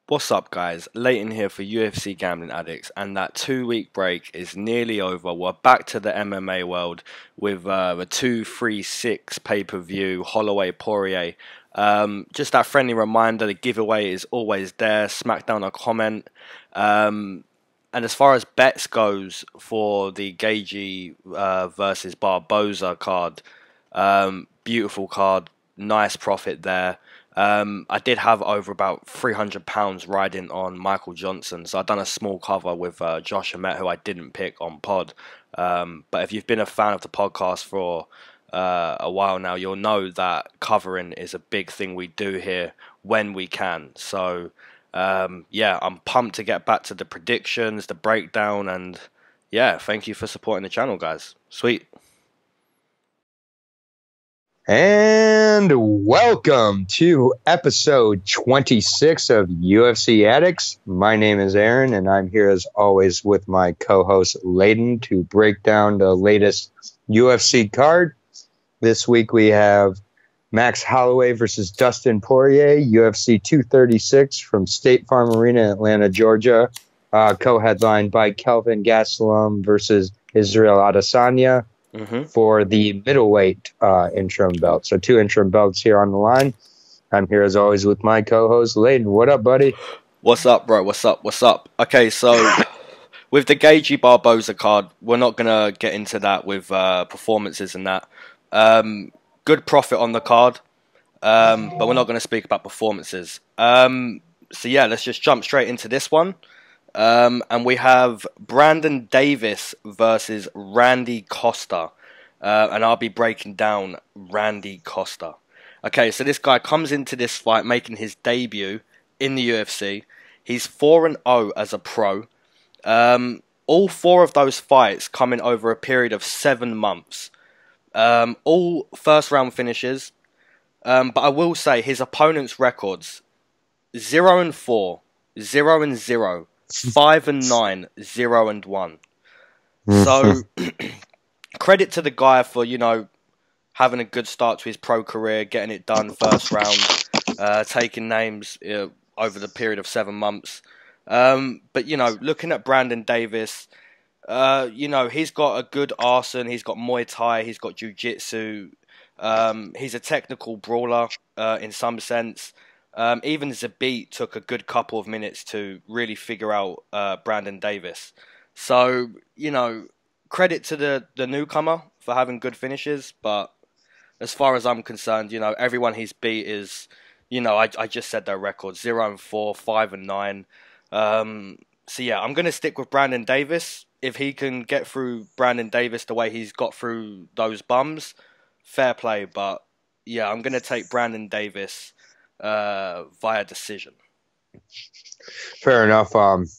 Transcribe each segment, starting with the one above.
What's up, guys? Leyton here for UFC Gambling Addicts, and that 2 week break is nearly over. We're back to the MMA world with the 236 pay-per-view Holloway Poirier. Just that friendly reminder: the giveaway is always there. Smack down a comment. And as far as bets goes for the Gagey versus Barboza card, beautiful card, nice profit there. I did have over about £300 riding on Michael Johnson, so I've done a small cover with Josh Emmett, who I didn't pick on pod. But if you've been a fan of the podcast for a while now, you'll know that covering is a big thing we do here when we can. So yeah, I'm pumped to get back to the predictions, the breakdown, and yeah, thank you for supporting the channel, guys. Sweet. And welcome to episode 26 of UFC Addicts. My name is Aaron, and I'm here as always with my co-host Leyton to break down the latest UFC card. This week we have Max Holloway versus Dustin Poirier, UFC 236 from State Farm Arena in Atlanta, Georgia. Co-headlined by Kelvin Gastelum versus Israel Adesanya. For the middleweight interim belt. So 2 interim belts here on the line. I'm here as always with my co-host Leyton. What up, buddy? What's up, bro? What's up? What's up? Okay, so with the Gagey Barboza card, we're not going to get into that with performances and that. Good profit on the card, but we're not going to speak about performances. So yeah, let's just jump straight into this one. And we have Brandon Davis versus Randy Costa. And I'll be breaking down Randy Costa. Okay, so this guy comes into this fight making his debut in the UFC. He's 4-0 as a pro. All 4 of those fights coming over a period of 7 months. All first round finishes. But I will say his opponent's records: 0-4, 0-0. 5-9, 0-1. So credit to the guy for, you know, having a good start to his pro career, getting it done first round, taking names over the period of 7 months. But, you know, looking at Brandon Davis, you know, he's got a good arsenal. He's got Muay Thai. He's got Jiu-Jitsu. He's a technical brawler in some sense. Even Zabit took a good couple of minutes to really figure out Brandon Davis. So, you know, credit to the newcomer for having good finishes. But as far as I'm concerned, you know, everyone he's beat is, you know, I just said their records: 0-4, 5-9. So, yeah, I'm going to stick with Brandon Davis. If he can get through Brandon Davis the way he's got through those bums, fair play. But, yeah, I'm going to take Brandon Davis via decision. Fair enough.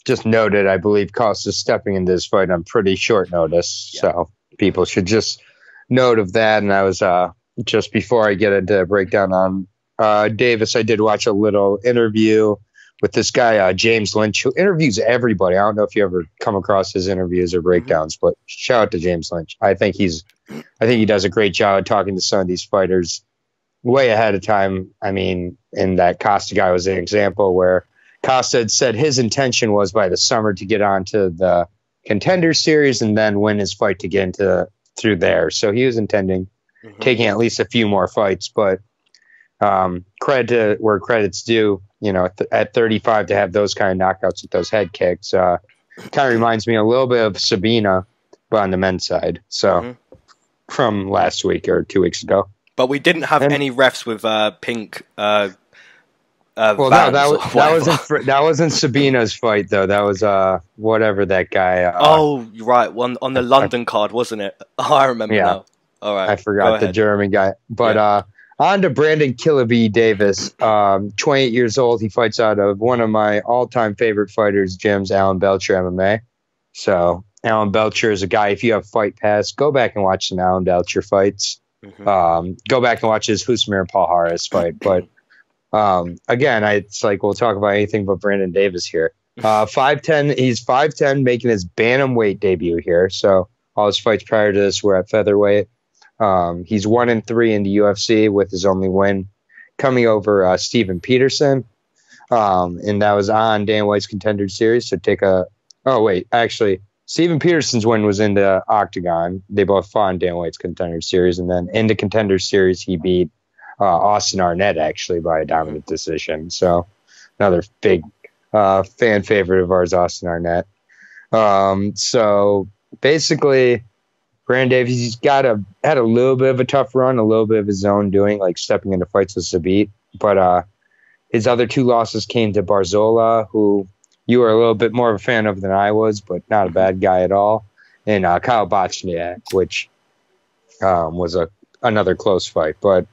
Just noted, I believe Costa is stepping into this fight on pretty short notice, so people should just note of that. And I was just before I get into the breakdown on Davis, I did watch a little interview with this guy James Lynch, who interviews everybody. I don't know if you ever come across his interviews or breakdowns, but shout out to James Lynch. I think he does a great job of talking to some of these fighters way ahead of time. I mean, and that Costa guy was an example where Costa had said his intention was by the summer to get onto the Contender Series and then win his fight to get into through there. So he was intending taking at least a few more fights. But credit to where credit's due. You know, at 35 to have those kind of knockouts with those head kicks kind of reminds me a little bit of Sabina, but on the men's side. So from last week or 2 weeks ago. But we didn't have any refs with pink. Well, no, that wasn't Sabina's fight though. That was whatever that guy. Oh, right, one on the London card, wasn't it? Oh, I remember now. All right, I forgot the German guy. But on to Brandon Killaby Davis, 28 years old. He fights out of one of my all-time favorite fighters, gyms, Alan Belcher MMA. So Alan Belcher is a guy. If you have Fight Pass, go back and watch some Alan Belcher fights. Go back and watch his Husmir and Paul Harris fight. But again, it's like we'll talk about anything but Brandon Davis here. 5'10", he's 5'10", making his bantamweight debut here. So all his fights prior to this were at featherweight. He's 1-3 in the UFC with his only win coming over Steven Peterson. And that was on Dan White's Contender Series. So oh wait, actually, Steven Peterson's win was in the Octagon. They both fought in Dan White's Contender Series, and then in the Contender Series, he beat Austin Arnett actually by a dominant decision. So another big fan favorite of ours, Austin Arnett. So basically, Brandon Davies, he's had a little bit of a tough run, a little bit of his own doing, like stepping into fights with Zabit. But his other two losses came to Barzola, who you were a little bit more of a fan of than I was, but not a bad guy at all, and Kyle Bochniak, which was another close fight. But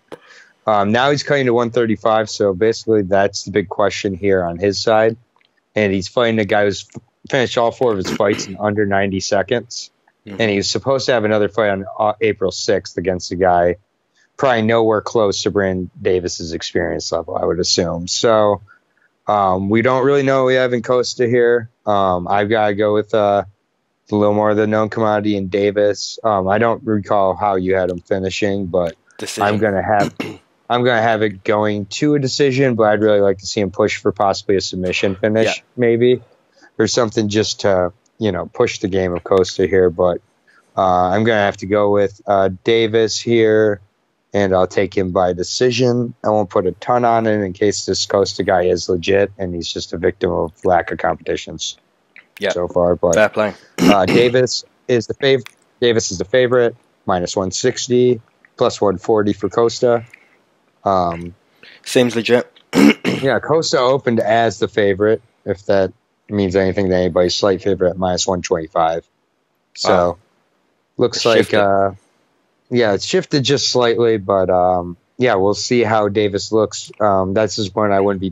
now he's cutting to 135, so basically that's the big question here on his side. And he's fighting a guy who's finished all 4 of his fights in under 90 seconds. Mm-hmm. And he was supposed to have another fight on April 6th against a guy probably nowhere close to Brandon Davis's experience level, I would assume. So we don't really know what we have in Costa here. I've got to go with a little more of the known commodity in Davis. I don't recall how you had him finishing, but decision. I'm gonna have it going to a decision, but I'd really like to see him push for possibly a submission finish, maybe, or something just to push the game of Costa here. But I'm gonna have to go with Davis here, and I'll take him by decision. I won't put a ton on it in case this Costa guy is legit and he's just a victim of lack of competitions so far. But fair play. Davis is the favorite, minus 160, plus 140 for Costa. Seems legit. Yeah, Costa opened as the favorite, if that means anything to anybody. Slight favorite at minus 125. So looks it's like shifted. It's shifted just slightly, but we'll see how Davis looks. That's just one I wouldn't be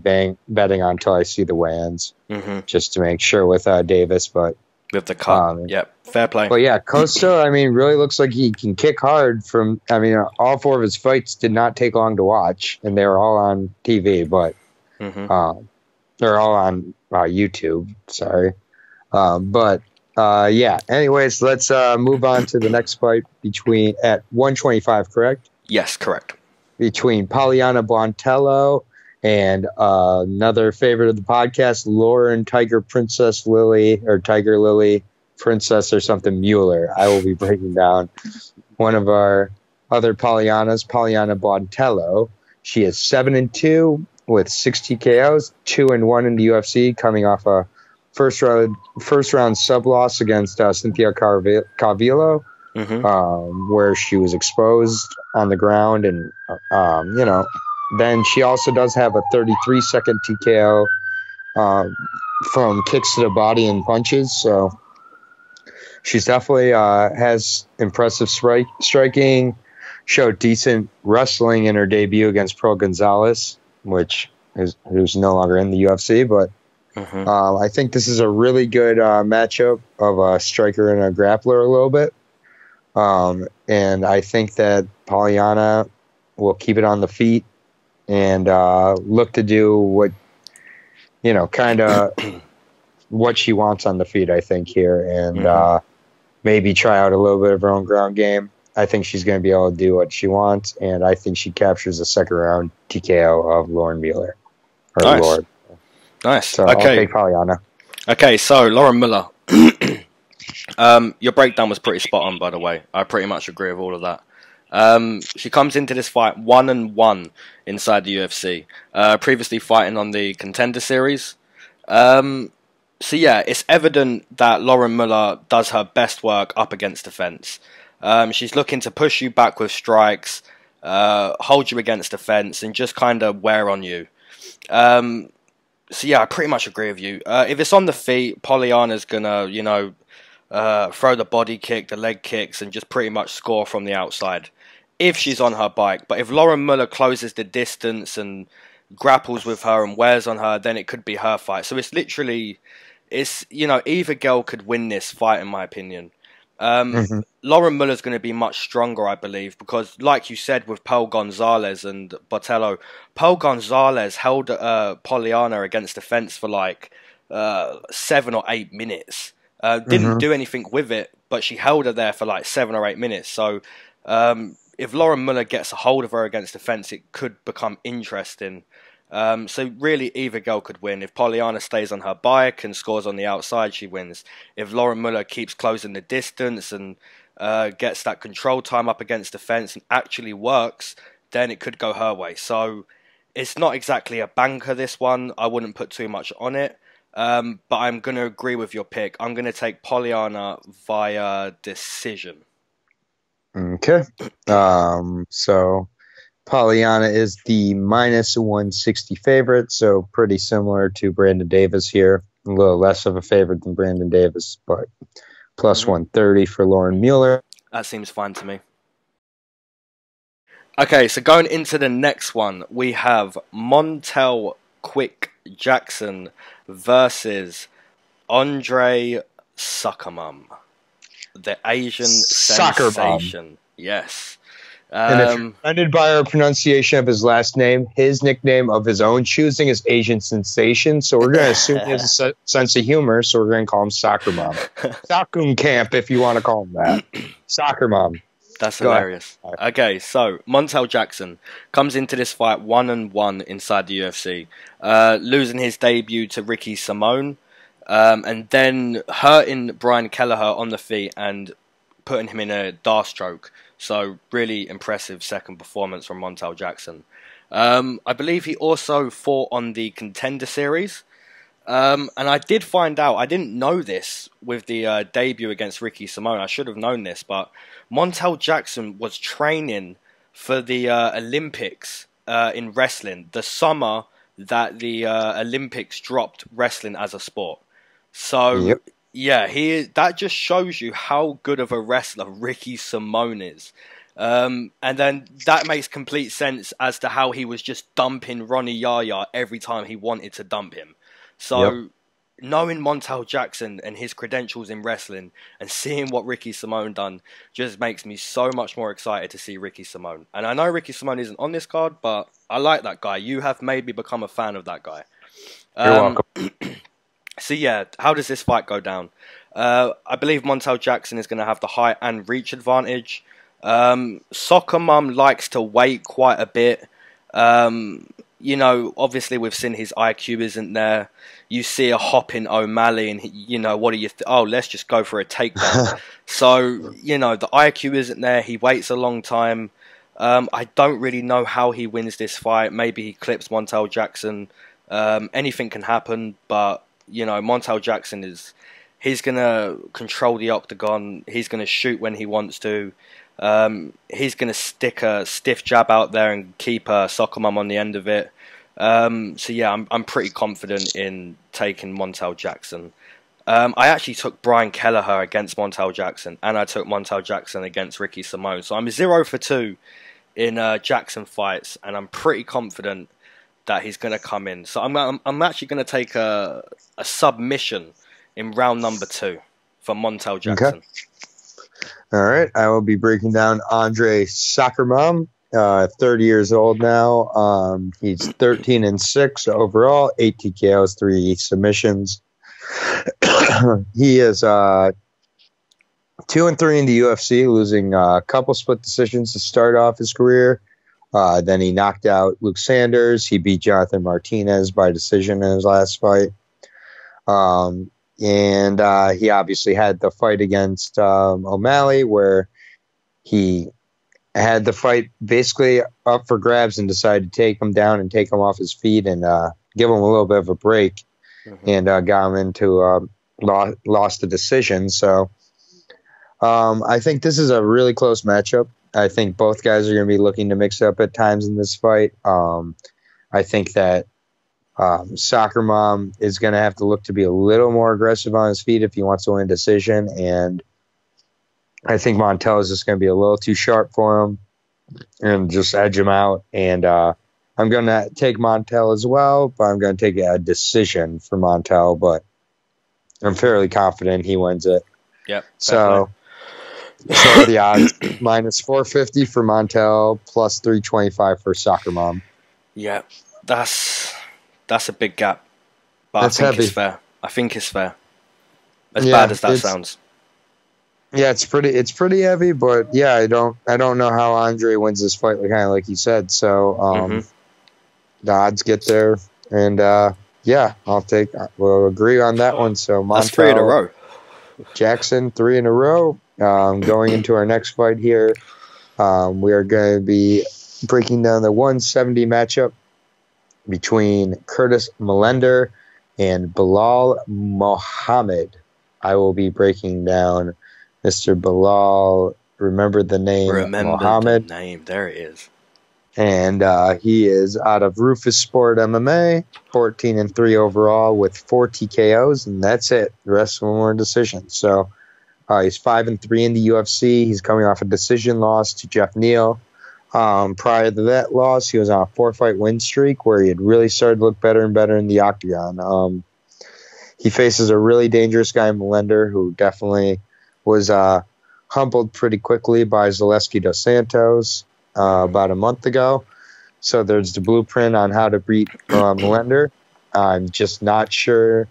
betting on until I see the weigh-ins, just to make sure with Davis. But with the cut, fair play. But yeah, Costa, really looks like he can kick hard from. All 4 of his fights did not take long to watch, and they were all on TV, but they're all on YouTube. Sorry, Anyways, let's move on to the next fight at 125. Correct? Yes, correct. Between Polyana Botelho and another favorite of the podcast, Lauren Tiger Lily Princess or something Mueller. I will be breaking down one of our other Polyanas, Polyana Botelho. She is 7-2 with 60 KOs, 2-1 in the UFC, coming off a first round sub loss against Cynthia Calvillo, where she was exposed on the ground, and then she also does have a 33-second TKO from kicks to the body and punches. So she's definitely has impressive striking. Showed decent wrestling in her debut against Pro Gonzalez, who's no longer in the UFC. But I think this is a really good matchup of a striker and a grappler a little bit. And I think that Polyana will keep it on the feet and look to do what what she wants on the feet, I think, here, and maybe try out a little bit of her own ground game. I think she's going to be able to do what she wants, and I think she captures a second round TKO of Lauren Mueller. Nice. Lord. Nice. So okay. I'll take Polyana. Okay, so Lauren Mueller. Your breakdown was pretty spot on, by the way. I pretty much agree with all of that. She comes into this fight 1-1 inside the UFC, previously fighting on the Contender Series. So yeah, it's evident that Lauren Mueller does her best work up against the fence. She's looking to push you back with strikes, hold you against the fence, and just kind of wear on you. So yeah, I pretty much agree with you. If it's on the feet, Polyana's gonna, throw the body kick, the leg kicks, and just pretty much score from the outside. If she's on her bike. But if Lauren Mueller closes the distance and grapples with her and wears on her, then it could be her fight. So it's literally, either girl could win this fight, in my opinion. Lauren Mueller's going to be much stronger, I believe, because like you said with Pearl Gonzalez and Botelho, Pearl Gonzalez held Polyana against the fence for like 7 or 8 minutes. Didn't do anything with it, but she held her there for like 7 or 8 minutes. So if Lauren Mueller gets a hold of her against the fence, it could become interesting. So really, either girl could win. If Polyana stays on her bike and scores on the outside, she wins. If Lauren Mueller keeps closing the distance and gets that control time up against the fence and actually works, then it could go her way. So it's not exactly a banker, this one. I wouldn't put too much on it. But I'm going to agree with your pick. I'm going to take Polyana via decision. Okay. So Polyana is the minus 160 favorite, so pretty similar to Brandon Davis here. A little less of a favorite than Brandon Davis, but plus 130 for Lauren Mueller. That seems fine to me. Okay, so going into the next one, we have Montel Quick Jackson versus Andre Soukhamthath, the Asian sensation. Yes. And if you're offended by our pronunciation of his last name, his nickname of his own choosing is Asian Sensation. So we're going to assume he has a sense of humor. So we're going to call him Soccer Mom. Soccer Camp, if you want to call him that. Soccer Mom. That's hilarious. Okay, so Montel Jackson comes into this fight 1-1 inside the UFC, losing his debut to Ricky Simone, and then hurting Brian Kelleher on the feet and putting him in a Dar stroke. So really impressive second performance from Montel Jackson. I believe he also fought on the Contender Series. And I did find out, I didn't know this with the debut against Ricky Simone. I should have known this, but Montel Jackson was training for the Olympics in wrestling the summer that the Olympics dropped wrestling as a sport. So, yeah, that just shows you how good of a wrestler Ricky Simone is. And then that makes complete sense as to how he was just dumping Ronnie Yaya every time he wanted to dump him. So, knowing Montel Jackson and his credentials in wrestling and seeing what Ricky Simone done just makes me so much more excited to see Ricky Simone. And I know Ricky Simone isn't on this card, but I like that guy. You have made me become a fan of that guy. You're welcome. So yeah, how does this fight go down? I believe Montel Jackson is going to have the height and reach advantage. Soccer Mum likes to wait quite a bit. You know, obviously we've seen his IQ isn't there. You see a hopping O'Malley and, you know, what do you think? Oh, let's just go for a takedown. So, you know, the IQ isn't there. He waits a long time. I don't really know how he wins this fight. Maybe he clips Montel Jackson. Anything can happen, but, you know, Montel Jackson he's going to control the octagon. He's going to shoot when he wants to. He's going to stick a stiff jab out there and keep Soccer Mum on the end of it. So yeah, I'm pretty confident in taking Montel Jackson. I actually took Brian Kelleher against Montel Jackson, and I took Montel Jackson against Ricky Simone. So I'm 0 for 2 in Jackson fights, and I'm pretty confident that he's going to come in. So I'm actually going to take a submission in round number 2 for Montel Jackson. Okay. All right, I will be breaking down Andre Soukhamthath, 30 years old now. He's 13-6 overall, 8 TKOs, 3 submissions. He is 2-3 in the UFC, losing a couple split decisions to start off his career. Then he knocked out Luke Sanders. He beat Jonathan Martinez by decision in his last fight. And he obviously had the fight against O'Malley, where he had the fight basically up for grabs and decided to take him down and take him off his feet and give him a little bit of a break, and got him into lost the decision. So I think this is a really close matchup. I think both guys are going to be looking to mix up at times in this fight. I think that Soccer Mom is going to have to look to be a little more aggressive on his feet if he wants to win a decision, and I think Montel is just going to be a little too sharp for him and just edge him out. And I'm going to take Montel as well, but I'm going to take a decision for Montel, but I'm fairly confident he wins it. Yep. So the odds minus 450 for Montel, plus 325 for Soccer Mom. Yeah, that's a big gap, but That's I think heavy. it's fair. I think it's fair. As bad as that sounds. Yeah, it's pretty heavy, but yeah, I don't know how Andre wins this fight, kind of like you said. So the odds get there. And yeah, we'll agree on that one. So That's 3 in a row. Jackson, 3 in a row. Going into our next fight here, we are going to be breaking down the 170 matchup between Curtis Millender and Bilal Muhammad. I will be breaking down Mr. Bilal. Remember the name Muhammad. The name. There it is. And he is out of Rufus Sport MMA, 14-3 overall with 4 TKOs, and that's it. The rest of them were decisions. So he's 5-3 in the UFC. He's coming off a decision loss to Jeff Neal. Prior to that loss, he was on a 4-fight win streak where he had really started to look better and better in the octagon. He faces a really dangerous guy, Millender, who definitely was humbled pretty quickly by Zaleski dos Santos about a month ago. So there's the blueprint on how to beat Millender. I'm just not sure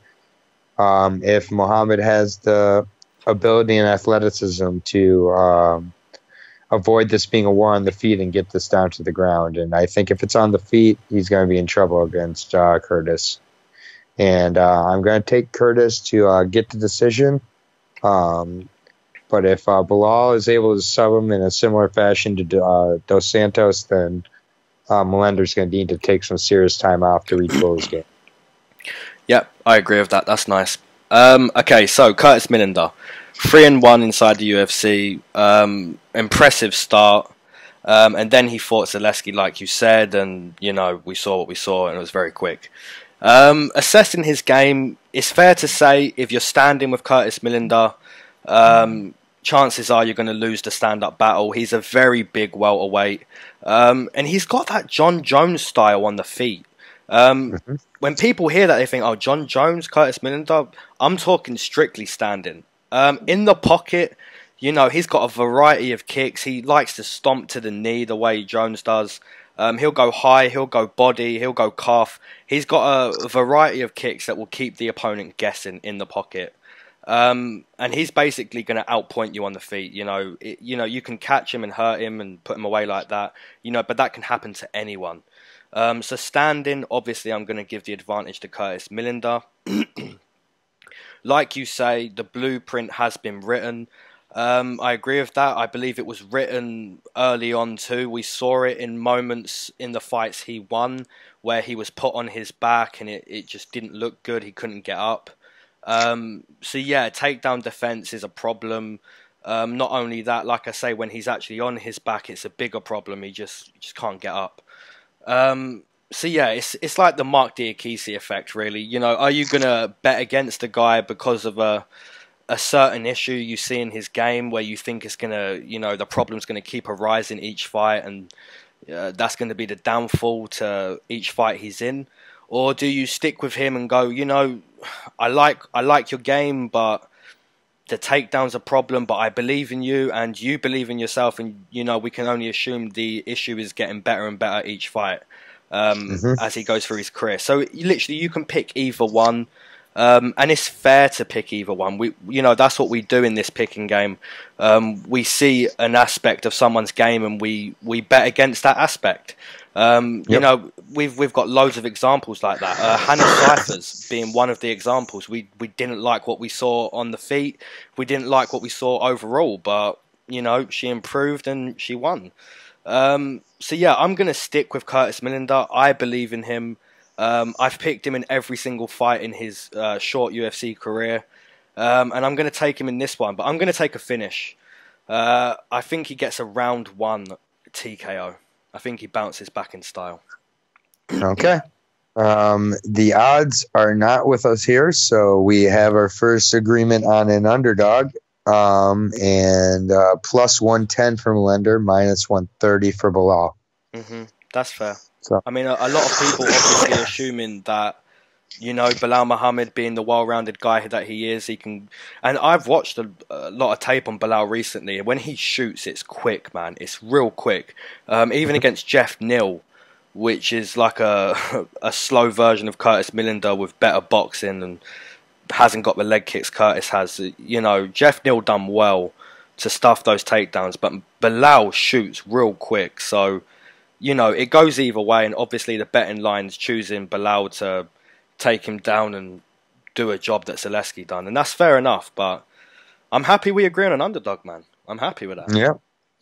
if Muhammad has the ability and athleticism to avoid this being a war on the feet and get this down to the ground. And I think if it's on the feet, he's going to be in trouble against Curtis. And I'm going to take Curtis to get the decision. But if Bilal is able to sub him in a similar fashion to Dos Santos, then Millender's going to need to take some serious time off to rebuild his game. Yep, I agree with that. That's nice. Okay, so Curtis Millender, 3-1 inside the UFC. Impressive start. And then he fought Zaleski, like you said, and we saw what we saw, and it was very quick. Assessing his game, it's fair to say if you're standing with Curtis Millender, chances are you're going to lose the stand-up battle. He's a very big welterweight, and he's got that John Jones style on the feet. When people hear that, they think, oh, John Jones, Curtis Millender. I'm talking strictly standing. In the pocket, he's got a variety of kicks. He likes to stomp to the knee the way Jones does. He'll go high, he'll go body, he'll go calf. He's got a variety of kicks that will keep the opponent guessing in the pocket. And he's basically going to outpoint you on the feet. You can catch him and hurt him and put him away like that. But that can happen to anyone. So standing, obviously, I'm going to give the advantage to Curtis Millender. Like you say, the blueprint has been written. I agree with that. I believe it was written early on too. We saw it in moments in the fights he won where he was put on his back and it just didn't look good. He couldn't get up. So yeah, takedown defense is a problem. Not only that, like I say, when he's actually on his back, it's a bigger problem. He just can't get up. So yeah, it's like the Mark Diakisi effect, really. Are you gonna bet against a guy because of a certain issue you see in his game where you think it's gonna, the problem's gonna keep arising each fight, and that's gonna be the downfall to each fight he's in? Or do you stick with him and go, I like your game, but the takedown's a problem, but I believe in you and you believe in yourself, and we can only assume the issue is getting better and better each fight as he goes through his career. So literally you can pick either one, and it's fair to pick either one. That's what we do in this picking game. We see an aspect of someone's game and we bet against that aspect. We've got loads of examples like that. Hannah Cyphers being one of the examples. We didn't like what we saw on the feet. We didn't like what we saw overall, but she improved and she won. So yeah, I'm gonna stick with Curtis Millender. I believe in him. I've picked him in every single fight in his short UFC career, and I'm gonna take him in this one. But I'm gonna take a finish. I think he gets a round 1 TKO. I think he bounces back in style. Okay. The odds are not with us here, so we have our first agreement on an underdog, and plus 110 for Millender, minus 130 for Bilal. That's fair. So. I mean, a lot of people obviously assuming that, Bilal Muhammad being the well-rounded guy that he is, he can... And I've watched a lot of tape on Bilal recently, and when he shoots, it's quick, man. It's real quick. Even against Jeff Neal, which is like a slow version of Curtis Millender with better boxing and hasn't got the leg kicks Curtis has. Jeff Neal done well to stuff those takedowns, but Bilal shoots real quick, so... you know, it goes either way, and obviously the betting line's choosing Bilal to take him down and do a job that Zaleski done, and that's fair enough, but I'm happy we agree on an underdog, man. I'm happy with that. Yeah.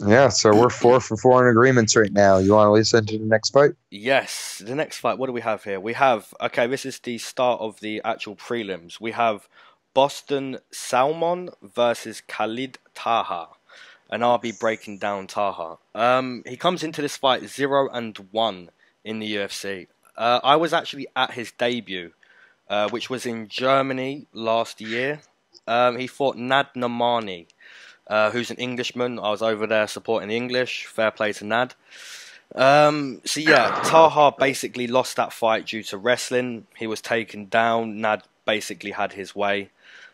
Yeah, so we're 4 for 4 in agreements right now. You want to listen to the next fight? Yes, the next fight, what do we have here? We have, okay, this is the start of the actual prelims. We have Boston Salmon versus Khalid Taha, and I'll be breaking down Taha. He comes into this fight 0-1 in the UFC. I was actually at his debut, which was in Germany last year. He fought Nad Namani, who's an Englishman. I was over there supporting the English. Fair play to Nad. So yeah, Taha basically lost that fight due to wrestling. He was taken down. Nad basically had his way.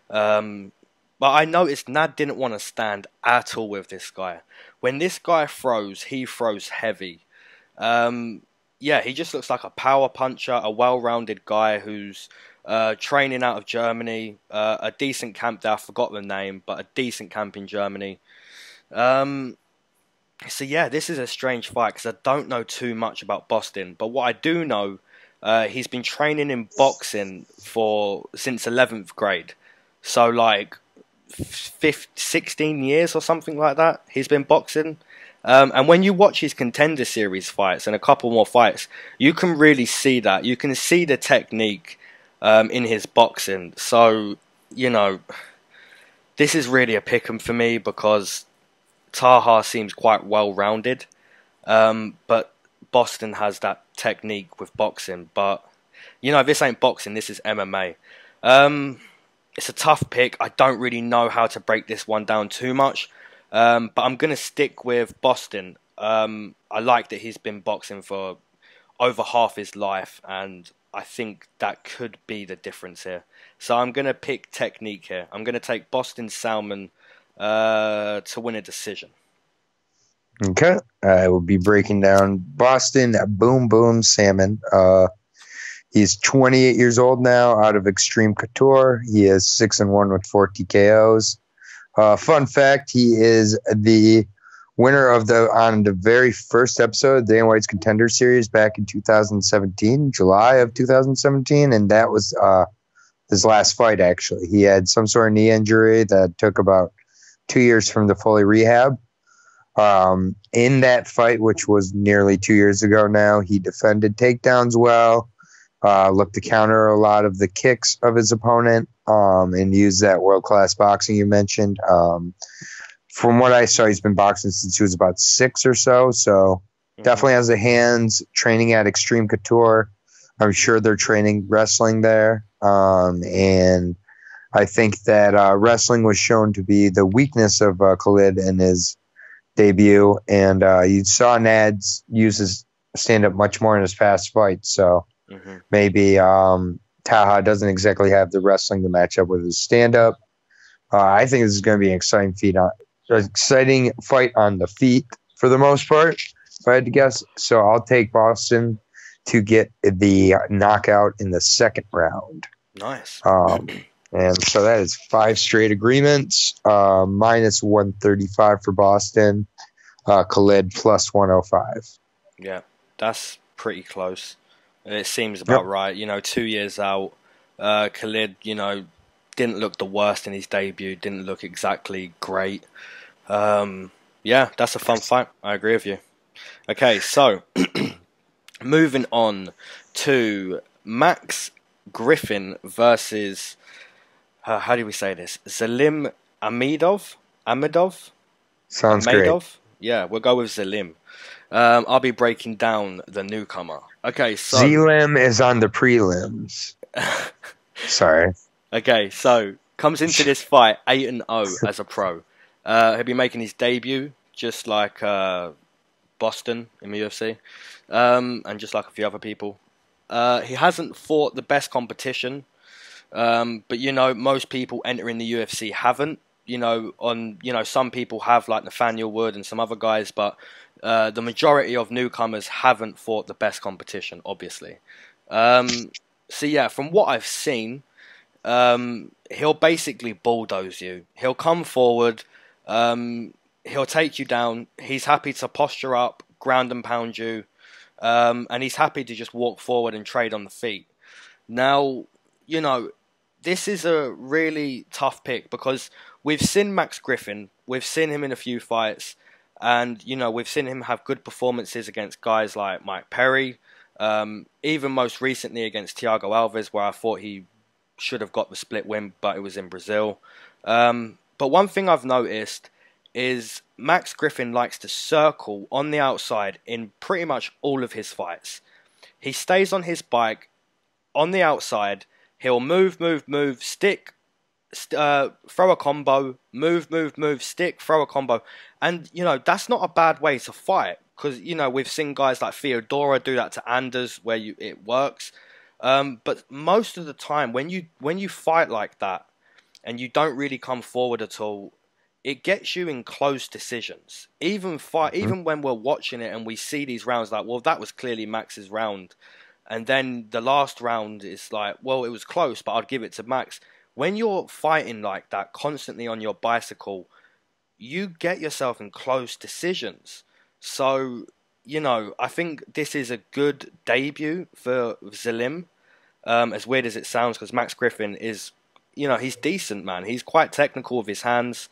But I noticed Nad didn't want to stand at all with this guy. When this guy throws, he throws heavy. Yeah, he just looks like a power puncher, a well-rounded guy who's training out of Germany, a decent camp there, I forgot the name, but a decent camp in Germany. So yeah, this is a strange fight because I don't know too much about Boston, but what I do know, he's been training in boxing since 11th grade. So like 16 years or something like that, he's been boxing. And when you watch his Contender Series fights and a couple more fights, you can really see that. You can see the technique in his boxing. So, you know, this is really a pick'em for me because Taha seems quite well-rounded. But Boston has that technique with boxing. But, you know, this ain't boxing, this is MMA. It's a tough pick. I don't really know how to break this one down too much. But I'm going to stick with Boston. I like that he's been boxing for over half his life, and I think that could be the difference here. So I'm going to pick technique here. I'm going to take Boston Salmon to win a decision. Okay. I will be breaking down Boston Boom Boom Salmon. He's 28 years old now, out of Extreme Couture. He is 6-1 with 4 TKOs. Fun fact, he is the winner of on the very first episode of Dana White's Contender Series back in 2017, July of 2017, and that was his last fight, actually. He had some sort of knee injury that took about 2 years from the fully rehab. In that fight, which was nearly 2 years ago now, he defended takedowns well, looked to counter a lot of the kicks of his opponent, and used that world-class boxing you mentioned. From what I saw, he's been boxing since he was about 6 or so definitely has the hands, training at Extreme Couture. I'm sure they're training wrestling there. And I think that wrestling was shown to be the weakness of Khalid in his debut. And you saw Nads use his stand-up much more in his past fights. So maybe Taha doesn't exactly have the wrestling to match up with his stand-up. I think this is going to be an exciting fight on the feet for the most part, if I had to guess. So I'll take Boston to get the knockout in the second round. Nice. And so that is 5 straight agreements, minus 135 for Boston, Khalid plus 105. Yeah, that's pretty close. It seems about right. You know, 2 years out, Khalid, you know, didn't look the worst in his debut, didn't look exactly great. Yeah, that's a fun fight. I agree with you. Okay, so moving on to Max Griffin versus, how do we say this? Jalin Imadaev? Sounds great. Yeah, we'll go with Jalin. I'll be breaking down the newcomer. Okay, so Jalin is on the prelims. Sorry. Okay, so comes into this fight 8-0 as a pro. He'll be making his debut, just like Boston in the UFC, and just like a few other people. He hasn't fought the best competition, but you know, most people entering the UFC haven't. You know, some people have, like Nathaniel Wood and some other guys, but the majority of newcomers haven't fought the best competition, obviously. So yeah, from what I've seen, he'll basically bulldoze you. He'll come forward, he'll take you down. He's happy to posture up, ground and pound you. and he's happy to just walk forward and trade on the feet. Now, you know, this is a really tough pick because we've seen Max Griffin, we've seen him in a few fights, and, you know, we've seen him have good performances against guys like Mike Perry, even most recently against Thiago Alves, where I thought he should have got the split win, but it was in Brazil. But one thing I've noticed is Max Griffin likes to circle on the outside in pretty much all of his fights. He stays on his bike on the outside. He'll move, stick, throw a combo, move, stick, throw a combo. And, you know, that's not a bad way to fight. Because, you know, we've seen guys like Theodora do that to Anders where it works. But most of the time, when you fight like that and you don't really come forward at all, it gets you in close decisions. Even when we're watching it and we see these rounds like, well, that was clearly Max's round. And then the last round is like, well, it was close, but I'd give it to Max. When you're fighting like that constantly on your bicycle, you get yourself in close decisions. So, you know, I think this is a good debut for Jalin. As weird as it sounds, because Max Griffin is, you know, he's decent, man. He's quite technical with his hands.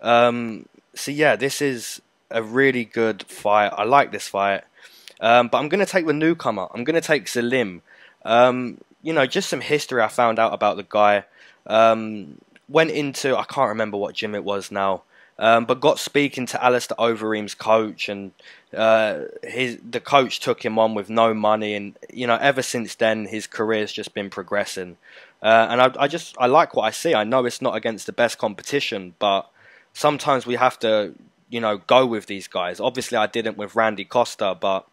So yeah, this is a really good fight. I like this fight. But I'm going to take the newcomer. I'm going to take Jalin. You know, just some history I found out about the guy. Went into, I can't remember what gym it was now, but got speaking to Alistair Overeem's coach, and the coach took him on with no money, and, you know, ever since then his career's just been progressing. And I like what I see. I know it's not against the best competition, but sometimes we have to, you know, go with these guys. Obviously, I didn't with Randy Costa, but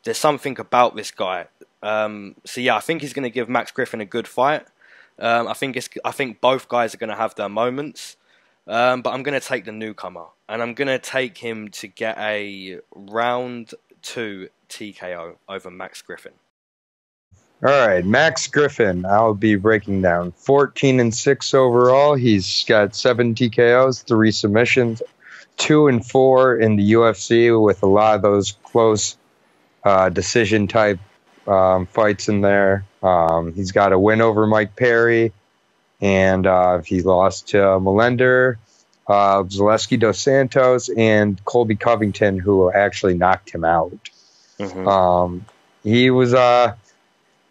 there's something about this guy. So yeah, I think he's going to give Max Griffin a good fight. I think both guys are going to have their moments. But I'm going to take the newcomer, and I'm going to take him to get a round 2 TKO over Max Griffin. All right, Max Griffin, I'll be breaking down 14-6 overall. He's got 7 TKOs, 3 submissions, 2-4 in the UFC, with a lot of those close decision type fights in there. He's got a win over Mike Perry, and he lost to Millender, Zaleski dos Santos, and Colby Covington, who actually knocked him out. Mm-hmm. He was on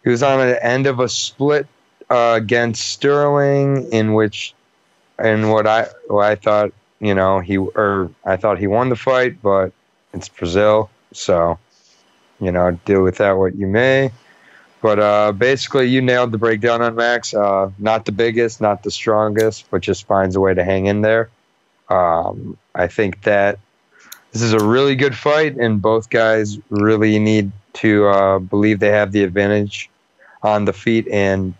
the end of a split against Sterling, what I thought, you know, I thought he won the fight, but it's Brazil, so, you know, deal with that what you may. But basically, you nailed the breakdown on Max. Not the biggest, not the strongest, but just finds a way to hang in there. I think that this is a really good fight, and both guys really need to believe they have the advantage on the feet and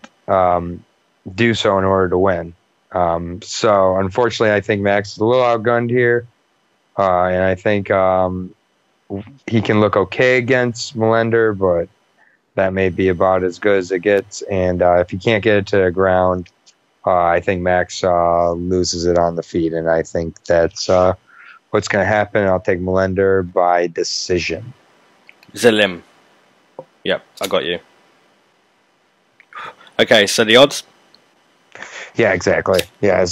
do so in order to win. So, unfortunately, I think Max is a little outgunned here, and I think he can look okay against Millender, but that may be about as good as it gets. And if he can't get it to the ground, I think Max loses it on the feet, and I think that's what's going to happen. I'll take Millender by decision. Jalin. Yep, I got you. Okay, so the odds? Yeah, exactly. Yeah,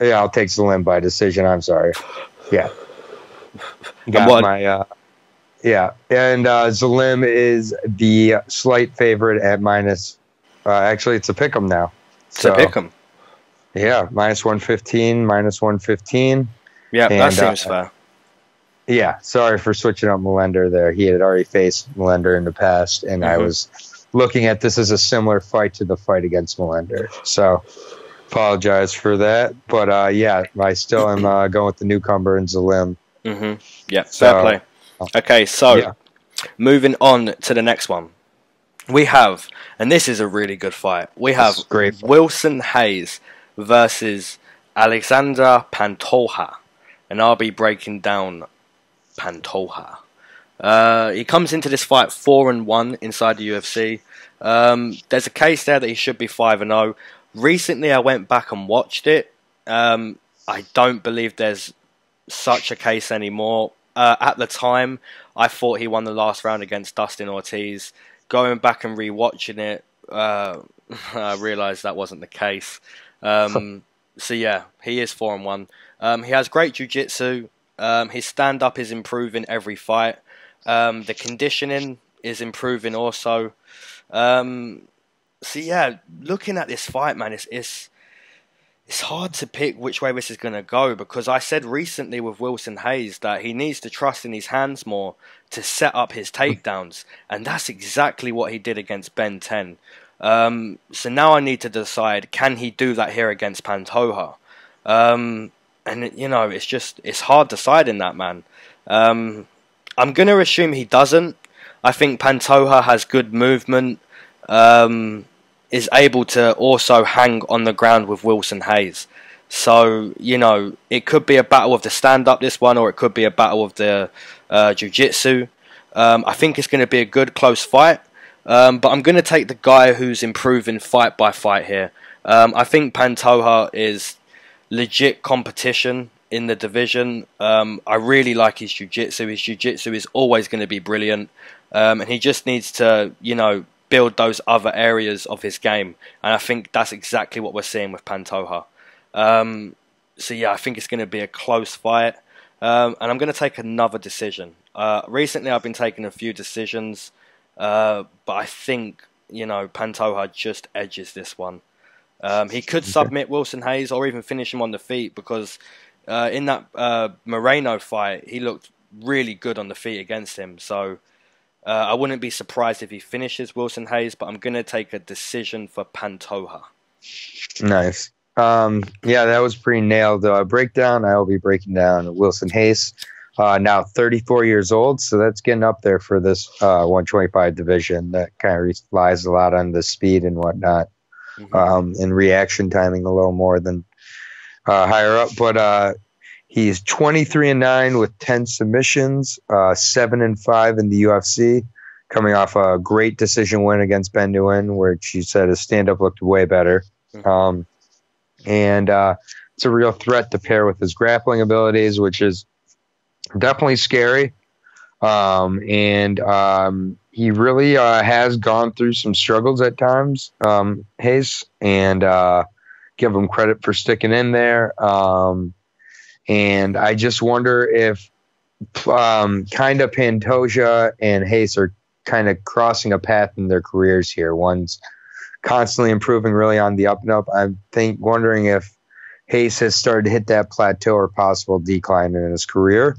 I'll take Jalin by decision. I'm sorry. Yeah. Got my... Yeah, and Jalin is the slight favorite at minus. Actually, it's a pick'em now. It's a pick'em. Yeah, minus 115, minus 115. Yeah, that seems fair. Yeah, sorry for switching up Millender there. He had already faced Millender in the past, and I was looking at this as a similar fight to the fight against Millender. So, apologize for that. But yeah, I still am going with the newcomer in Jalin. Mm-hmm. Yeah, fair play. Okay, so moving on to the next one. We have, and this is a really good fight, we have Wilson Hayes versus Alexander Pantoja. And I'll be breaking down Pantoja. He comes into this fight 4-1 inside the UFC. There's a case there that he should be 5-0. Recently, I went back and watched it. I don't believe there's such a case anymore. at the time, I thought he won the last round against Dustin Ortiz. Going back and rewatching it, I realised that wasn't the case. So yeah, he is 4-1. He has great jiu-jitsu. His stand-up is improving every fight. The conditioning is improving also. So yeah, looking at this fight, man, it's hard to pick which way this is going to go, because I said recently with Wilson Hayes that he needs to trust in his hands more to set up his takedowns, and that's exactly what he did against Ben 10. So now I need to decide, can he do that here against Pantoja? And you know, it's hard deciding that, man. I'm going to assume he doesn't. I think Pantoja has good movement, is able to also hang on the ground with Wilson Hayes. So, you know, it could be a battle of the stand-up, this one, or it could be a battle of the jiu-jitsu. I think it's going to be a good, close fight. But I'm going to take the guy who's improving fight by fight here. I think Pantoja is legit competition in the division. I really like his jiu-jitsu. His jiu-jitsu is always going to be brilliant. And he just needs to, you know, build those other areas of his game. And I think that's exactly what we're seeing with Pantoja. So yeah, I think it's going to be a close fight. And I'm going to take another decision. Recently I've been taking a few decisions. But I think, you know, Pantoja just edges this one. He could submit Wilson Hayes or even finish him on the feet, because in that Moreno fight, he looked really good on the feet against him. So I wouldn't be surprised if he finishes Wilson Hayes, but I'm going to take a decision for Pantoja. Nice. Yeah, that was pretty nailed. Breakdown, I will be breaking down Wilson Hayes. Now 34 years old, so that's getting up there for this 125 division. That kind of relies a lot on the speed and whatnot, and reaction timing a little more than higher up. But he's 23-9 with 10 submissions, 7-5 in the UFC, coming off a great decision win against Ben Nguyen, where she said his stand-up looked way better. And it's a real threat to pair with his grappling abilities, which is definitely scary. He really has gone through some struggles at times, Hayes, and give him credit for sticking in there. And I just wonder if kind of Pantoja and Hayes are kind of crossing a path in their careers here. One's constantly improving really on the up and up. I'm wondering if Hayes has started to hit that plateau or possible decline in his career.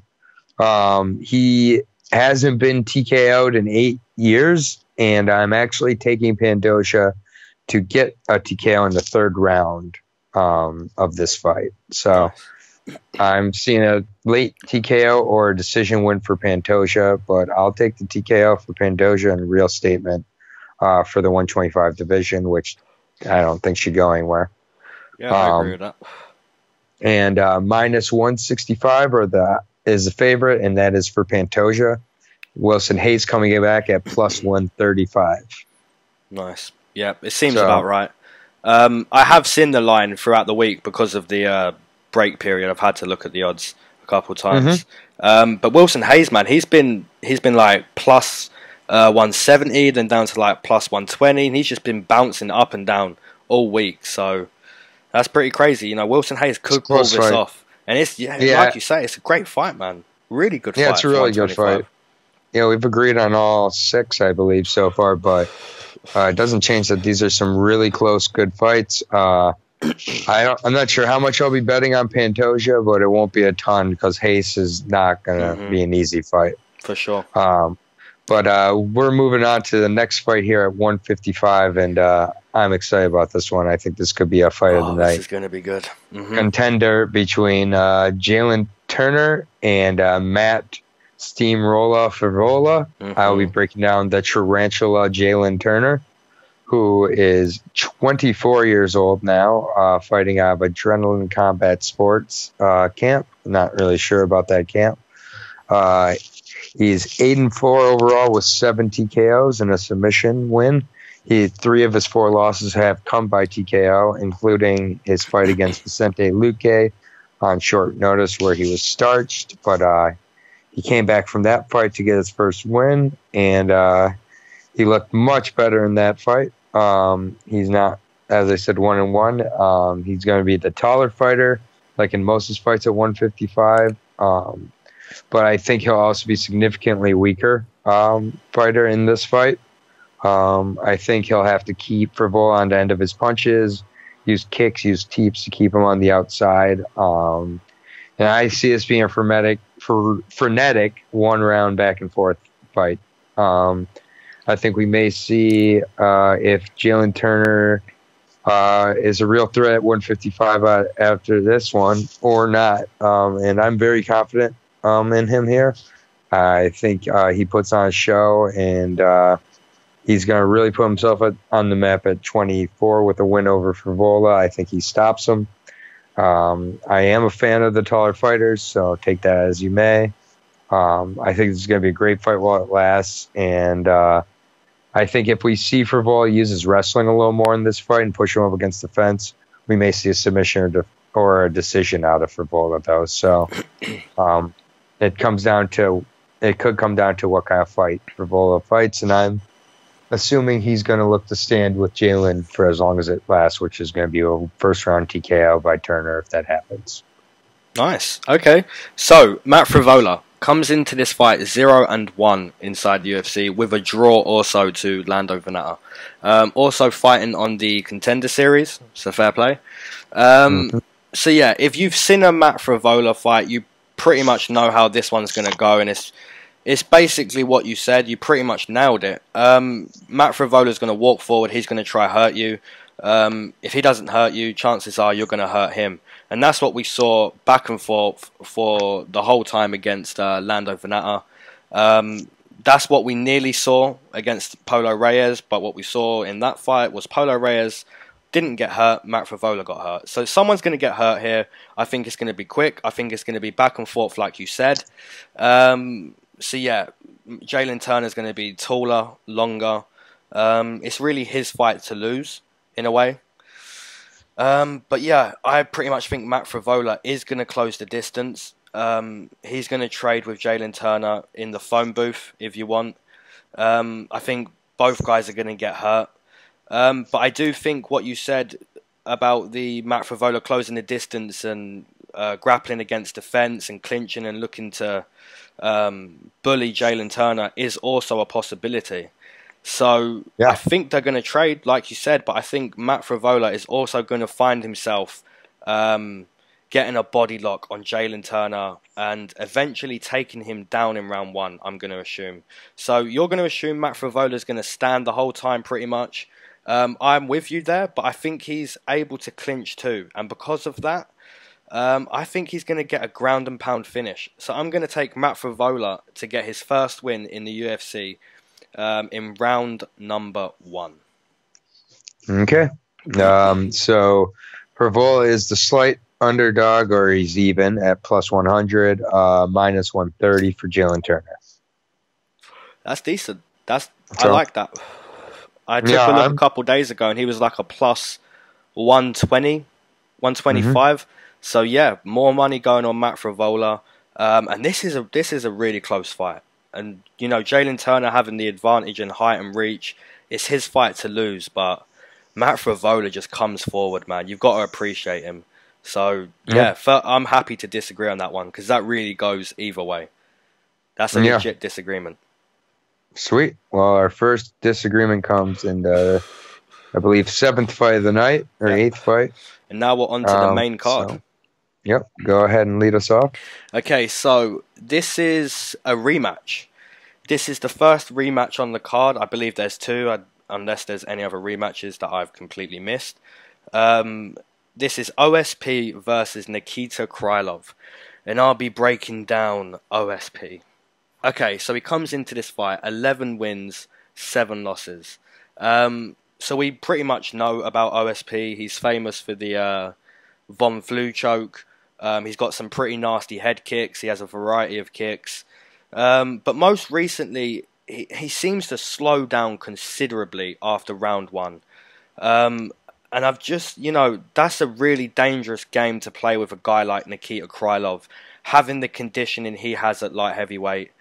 He hasn't been TKO'd in 8 years, and I'm actually taking Pantoja to get a TKO in the third round of this fight. So I'm seeing a late TKO or a decision win for Pantoja, but I'll take the TKO for Pantoja and a real statement for the 125 division, which I don't think should go anywhere. Yeah, I agree with that. And minus 165 is the favorite, and that is for Pantoja. Wilson Hayes coming back at plus 135. Nice. Yeah, it seems about right. I have seen the line throughout the week because of the break period. I've had to look at the odds a couple of times. But Wilson Hayes, man, he's been like plus 170, then down to like plus 120, and he's just been bouncing up and down all week. So that's pretty crazy. You know, Wilson Hayes could pull this off. And it's like you say, it's a great fight, man. Really good fight. Yeah, it's a really good fight. Yeah, we've agreed on all 6, I believe, so far, but it doesn't change that these are some really close, good fights. I'm not sure how much I'll be betting on Pantoja, but it won't be a ton because Hayes is not going to be an easy fight. For sure. But we're moving on to the next fight here at 155, and I'm excited about this one. I think this could be a fight of the night. This is going to be good. Contender between Jalin Turner and Matt Steamroller Frevola. I'll be breaking down the tarantula Jalin Turner, who is 24 years old now, fighting out of Adrenaline Combat Sports camp. Not really sure about that camp. He's 8-4 overall with 7 TKOs and a submission win. 3 of his 4 losses have come by TKO, including his fight against Vicente Luque on short notice where he was starched, but He came back from that fight to get his first win, and he looked much better in that fight. He's not, as I said, 1-1. He's going to be the taller fighter, like in most of his fights at 155. But I think he'll also be significantly weaker fighter in this fight. I think he'll have to keep Frevola on the end of his punches, use kicks, use teeps to keep him on the outside. And I see this being a frenetic one-round back-and-forth fight. I think we may see if Jalin Turner is a real threat at 155 after this one or not. And I'm very confident in him here. I think he puts on a show, and he's going to really put himself on the map at 24 with a win over Frevola. I think he stops him. I am a fan of the taller fighters, so take that as you may. I think this is going to be a great fight while it lasts, and I think if we see Frevola use his wrestling a little more in this fight and push him up against the fence, we may see a submission or a decision out of Frevola, though. So it could come down to what kind of fight Frevola fights, and I'm assuming he's going to look to stand with Jalin for as long as it lasts, which is going to be a first-round TKO by Turner if that happens. Nice. Okay. So, Matt Frevola comes into this fight 0-1 inside the UFC with a draw also to Lando Venata. Also fighting on the Contender Series, so fair play. So yeah, if you've seen a Matt Frevola fight, you pretty much know how this one's going to go, and it's basically what you said. You pretty much nailed it. Matt Frevola's going to walk forward. He's going to try hurt you. If he doesn't hurt you, chances are you're going to hurt him. And that's what we saw back and forth for the whole time against Lando Venata. That's what we nearly saw against Polo Reyes, but what we saw in that fight was Polo Reyes didn't get hurt, Matt Frevola got hurt. So someone's going to get hurt here. I think it's going to be quick. I think it's going to be back and forth like you said. So yeah, Jalin Turner's going to be taller, longer. It's really his fight to lose, in a way. But yeah, I pretty much think Matt Frevola is going to close the distance. He's going to trade with Jalin Turner in the phone booth, if you want. I think both guys are going to get hurt. But I do think what you said about the Matt Frevola closing the distance and grappling against the fence and clinching and looking to bully Jalin Turner is also a possibility. So yeah. I think they're going to trade, like you said, but I think Matt Frevola is also going to find himself getting a body lock on Jalin Turner and eventually taking him down in round one, I'm going to assume. So you're going to assume Matt Frevola is going to stand the whole time pretty much. I'm with you there, but I think he's able to clinch too. And because of that, I think he's going to get a ground and pound finish. So I'm going to take Matt Frevola to get his first win in the UFC in round number 1. Okay. So Frevola is the slight underdog, or he's even at plus 100, minus 130 for Jalin Turner. That's decent. I like that. I took a look a couple days ago, and he was like a plus 120, 125. So yeah, more money going on Matt Frevola. And this is a really close fight. And you know, Jalin Turner having the advantage in height and reach, it's his fight to lose. But Matt Frevola just comes forward, man. You've got to appreciate him. So yeah, I'm happy to disagree on that one because that really goes either way. That's a legit disagreement. Sweet. Well, our first disagreement comes in the, I believe, 7th fight of the night, or 8th fight. And now we're on to the main card. So, go ahead and lead us off. Okay, so this is a rematch. This is the first rematch on the card. I believe there's 2, unless there's any other rematches that I've completely missed. This is OSP versus Nikita Krylov. And I'll be breaking down OSP. Okay, so he comes into this fight, 11 wins, 7 losses. So we pretty much know about OSP. He's famous for the Von Flue choke. He's got some pretty nasty head kicks. He has a variety of kicks. But most recently, he seems to slow down considerably after round 1. And I've just, that's a really dangerous game to play with a guy like Nikita Krylov, having the conditioning he has at light heavyweight,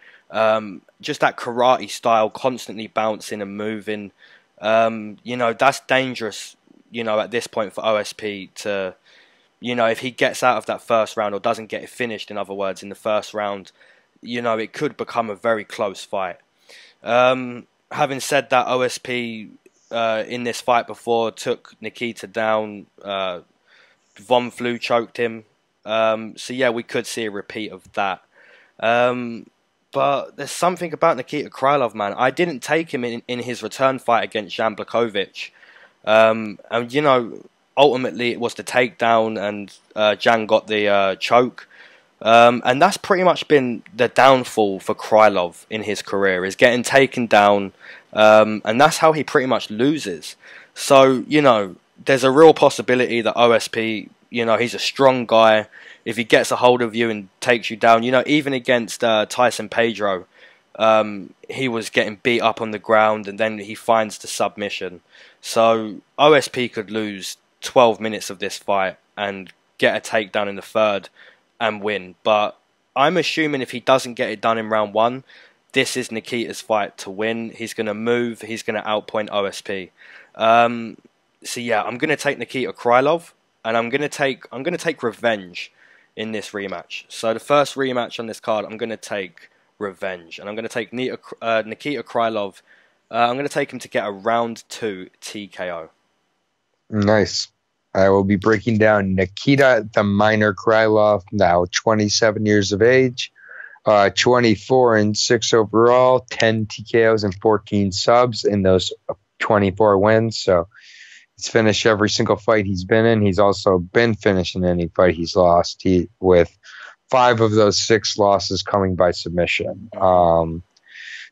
just that karate style, constantly bouncing and moving. That's dangerous, at this point for OSP to, if he gets out of that first round or doesn't get it finished, in other words, in the first round, it could become a very close fight. Having said that, OSP in this fight before took Nikita down. Von Flue choked him. So yeah, we could see a repeat of that. But there's something about Nikita Krylov, man. I didn't take him in his return fight against Jan Blachowicz. And ultimately it was the takedown, and Jan got the choke. And that's pretty much been the downfall for Krylov in his career, is getting taken down, and that's how he pretty much loses. So, there's a real possibility that OSP, he's a strong guy. If he gets a hold of you and takes you down, even against Tyson Pedro, he was getting beat up on the ground, and then he finds the submission. So OSP could lose 12 minutes of this fight and get a takedown in the third and win. But I'm assuming if he doesn't get it done in round one, this is Nikita's fight to win. He's going to move. He's going to outpoint OSP. So yeah, I'm going to take Nikita Krylov, and I'm going to take revenge in this rematch. So the first rematch on this card, I'm going to take revenge, and I'm going to take Nikita Krylov. I'm going to take him to get a round 2 TKO. Nice. I will be breaking down Nikita the Miner Krylov, now 27 years of age, 24-6 overall, 10 TKOs and 14 subs in those 24 wins. So he's finished every single fight he's been in. He's also been finishing any fight he's lost. With 5 of those 6 losses coming by submission.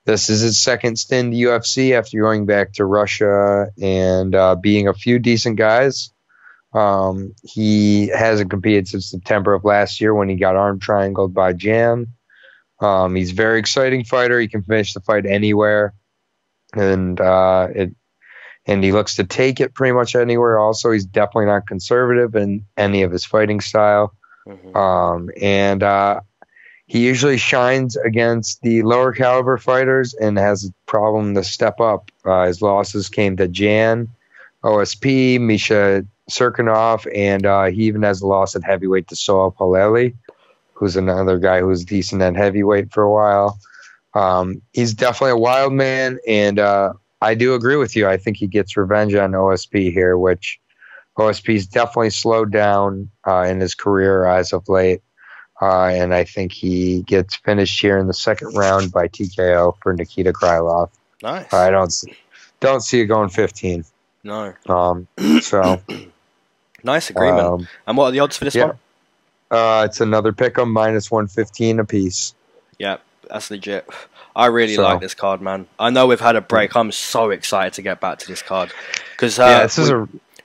This is his second stint in the UFC after going back to Russia and being a few decent guys. He hasn't competed since September of last year when he got arm triangled by Jan. He's a very exciting fighter. He can finish the fight anywhere, and he looks to take it pretty much anywhere. Also, he's definitely not conservative in any of his fighting style. He usually shines against the lower caliber fighters and has a problem to step up. His losses came to Jan, OSP, Misha Serkinov, and he even has a loss at heavyweight to Soa Paleli, who's another guy who's decent at heavyweight for a while. He's definitely a wild man, and I do agree with you. I think he gets revenge on OSP here, which OSP's definitely slowed down in his career as of late. And I think he gets finished here in the second round by TKO for Nikita Krylov. Nice. I don't see it going 15. No. So nice agreement. And what are the odds for this one? It's another pick 'em, minus 115 apiece. Yeah, that's legit. I really like this card, man. I know we've had a break. I'm so excited to get back to this card because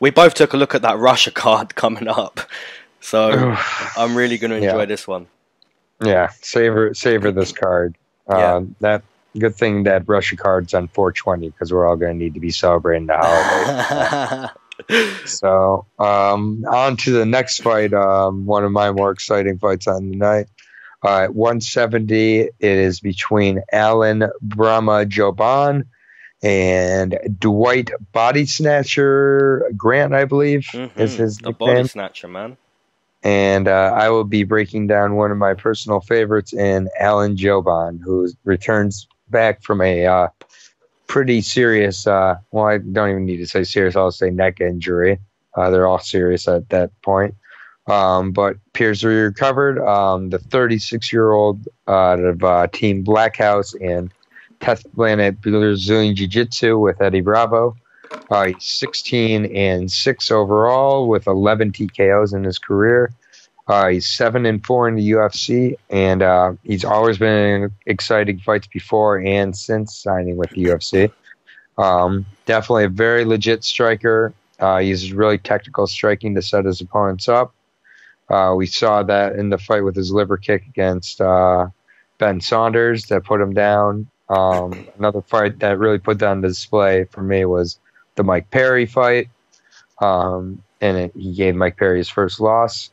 we both took a look at that Russia card coming up. So I'm really going to enjoy this one. Yeah, savor this card. That good thing that Russia card's on 420 because we're all going to need to be celebrating the holiday. So on to the next fight. One of my more exciting fights on the night. At 170, it is between Alan Brahma Jouban and Dwight Body Snatcher Grant, I believe, is his nickname. Body Snatcher, man. And I will be breaking down one of my personal favorites in Alan Jouban, who returns back from a pretty serious, I don't even need to say serious, I'll say neck injury. They're all serious at that point. But appears to be recovered. The 36-year-old out of Team Black House and 10th Planet Brazilian Jiu-Jitsu with Eddie Bravo. He's 16-6 overall with 11 TKOs in his career. He's 7-4 in the UFC, and he's always been in exciting fights before and since signing with the UFC. Definitely a very legit striker. He uses really technical striking to set his opponents up. We saw that in the fight with his liver kick against Ben Saunders that put him down. Another fight that really put that on display for me was the Mike Perry fight. He gave Mike Perry his first loss.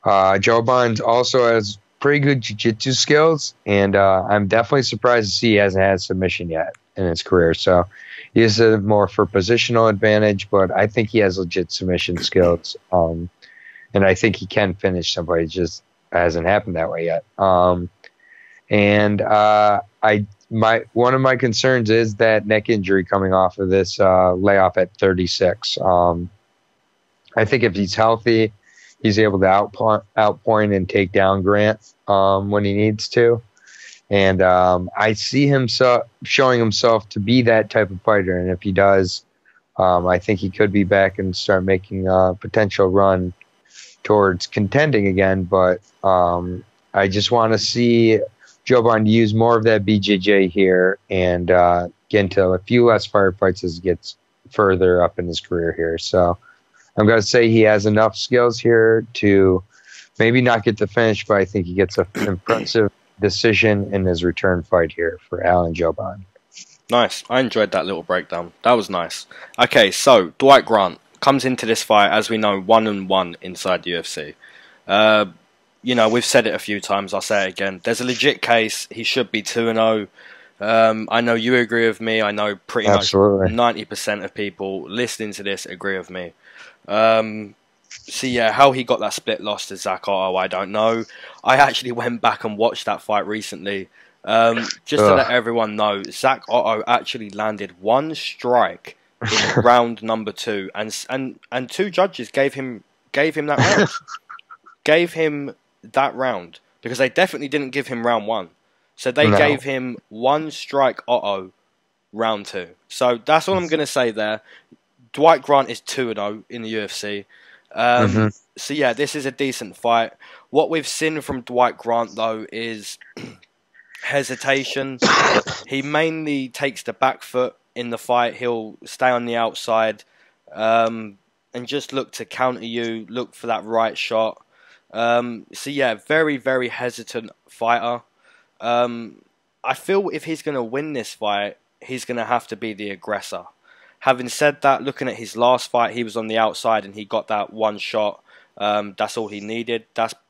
Jouban also has pretty good jiu-jitsu skills, and I'm definitely surprised to see he hasn't had submission yet in his career. So he is more for positional advantage, but I think he has legit submission skills, and I think he can finish somebody. It just hasn't happened that way yet. One of my concerns is that neck injury coming off of this layoff at 36. I think if he's healthy, he's able to outpoint and take down Grant when he needs to. And I see him showing himself to be that type of fighter. And if he does, I think he could be back and start making a potential run towards contending again. But I just want to see Jouban use more of that BJJ here and get into a few less firefights as he gets further up in his career here. So I'm going to say he has enough skills here to maybe not get the finish, but I think he gets an impressive decision in his return fight here for Alan Jouban. Nice. I enjoyed that little breakdown. That was nice. Okay, so Dwight Grant comes into this fight, as we know, 1-1 inside the UFC. We've said it a few times. I'll say it again. There's a legit case. He should be 2-0. I know you agree with me. I know pretty much 90% of people listening to this agree with me. How he got that split loss to Zach Otto, I don't know. I actually went back and watched that fight recently. Just to let everyone know, Zach Otto actually landed one strike in round number 2, and two judges gave him that round. Gave him that round because they definitely didn't give him round 1. So they gave him one strike Otto round 2. So that's all I'm going to say there. Dwight Grant is 2-0 in the UFC. So yeah, this is a decent fight. What we've seen from Dwight Grant though is hesitation. He mainly takes the back foot in the fight. He'll stay on the outside and just look to counter you, look for that right shot. Very, very hesitant fighter. I feel if he's going to win this fight, he's going to have to be the aggressor. Having said that, looking at his last fight, he was on the outside and he got that one shot. That's all he needed.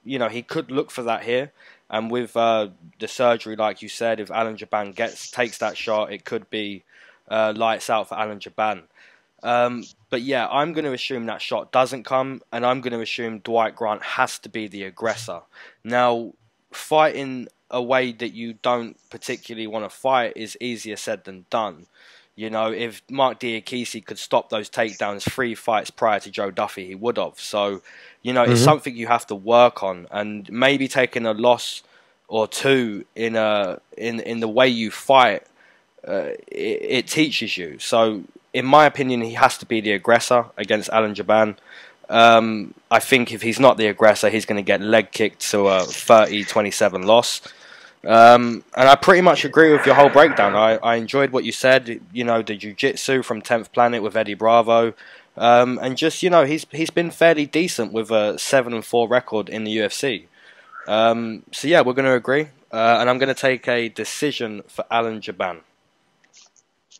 He could look for that here. And with the surgery, like you said, if Alan Jouban takes that shot, it could be lights out for Alan Jouban. But yeah, I'm going to assume that shot doesn't come, and I'm going to assume Dwight Grant has to be the aggressor. Now, fighting a way that you don't particularly want to fight is easier said than done. If Mark Diakisi could stop those takedowns 3 fights prior to Joe Duffy, he would have. So, it's something you have to work on, and maybe taking a loss or 2 in the way you fight, it teaches you. So, in my opinion, he has to be the aggressor against Alan Jouban. I think if he's not the aggressor, he's going to get leg kicked to a 30-27 loss. And I pretty much agree with your whole breakdown. I enjoyed what you said. The jiu-jitsu from 10th Planet with Eddie Bravo. And just, he's been fairly decent with a 7-4 record in the UFC. We're going to agree. And I'm going to take a decision for Alan Jouban.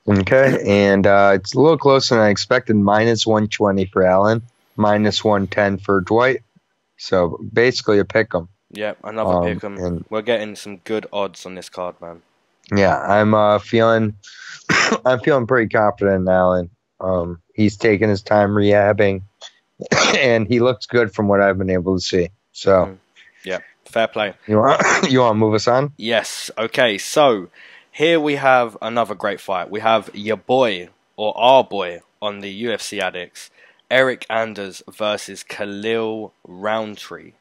Okay, and it's a little closer than I expected. -120 for Alan, -110 for Dwight. So basically a pick 'em. Yeah, another pick 'em. We're getting some good odds on this card, man. Yeah, I'm feeling pretty confident in Alan. He's taking his time rehabbing, and he looks good from what I've been able to see. So, yeah, fair play. You want to move us on? Yes. Okay. So here we have another great fight. We have your boy or our boy on the UFC Addicts, Eric Anders versus Khalil Rountree.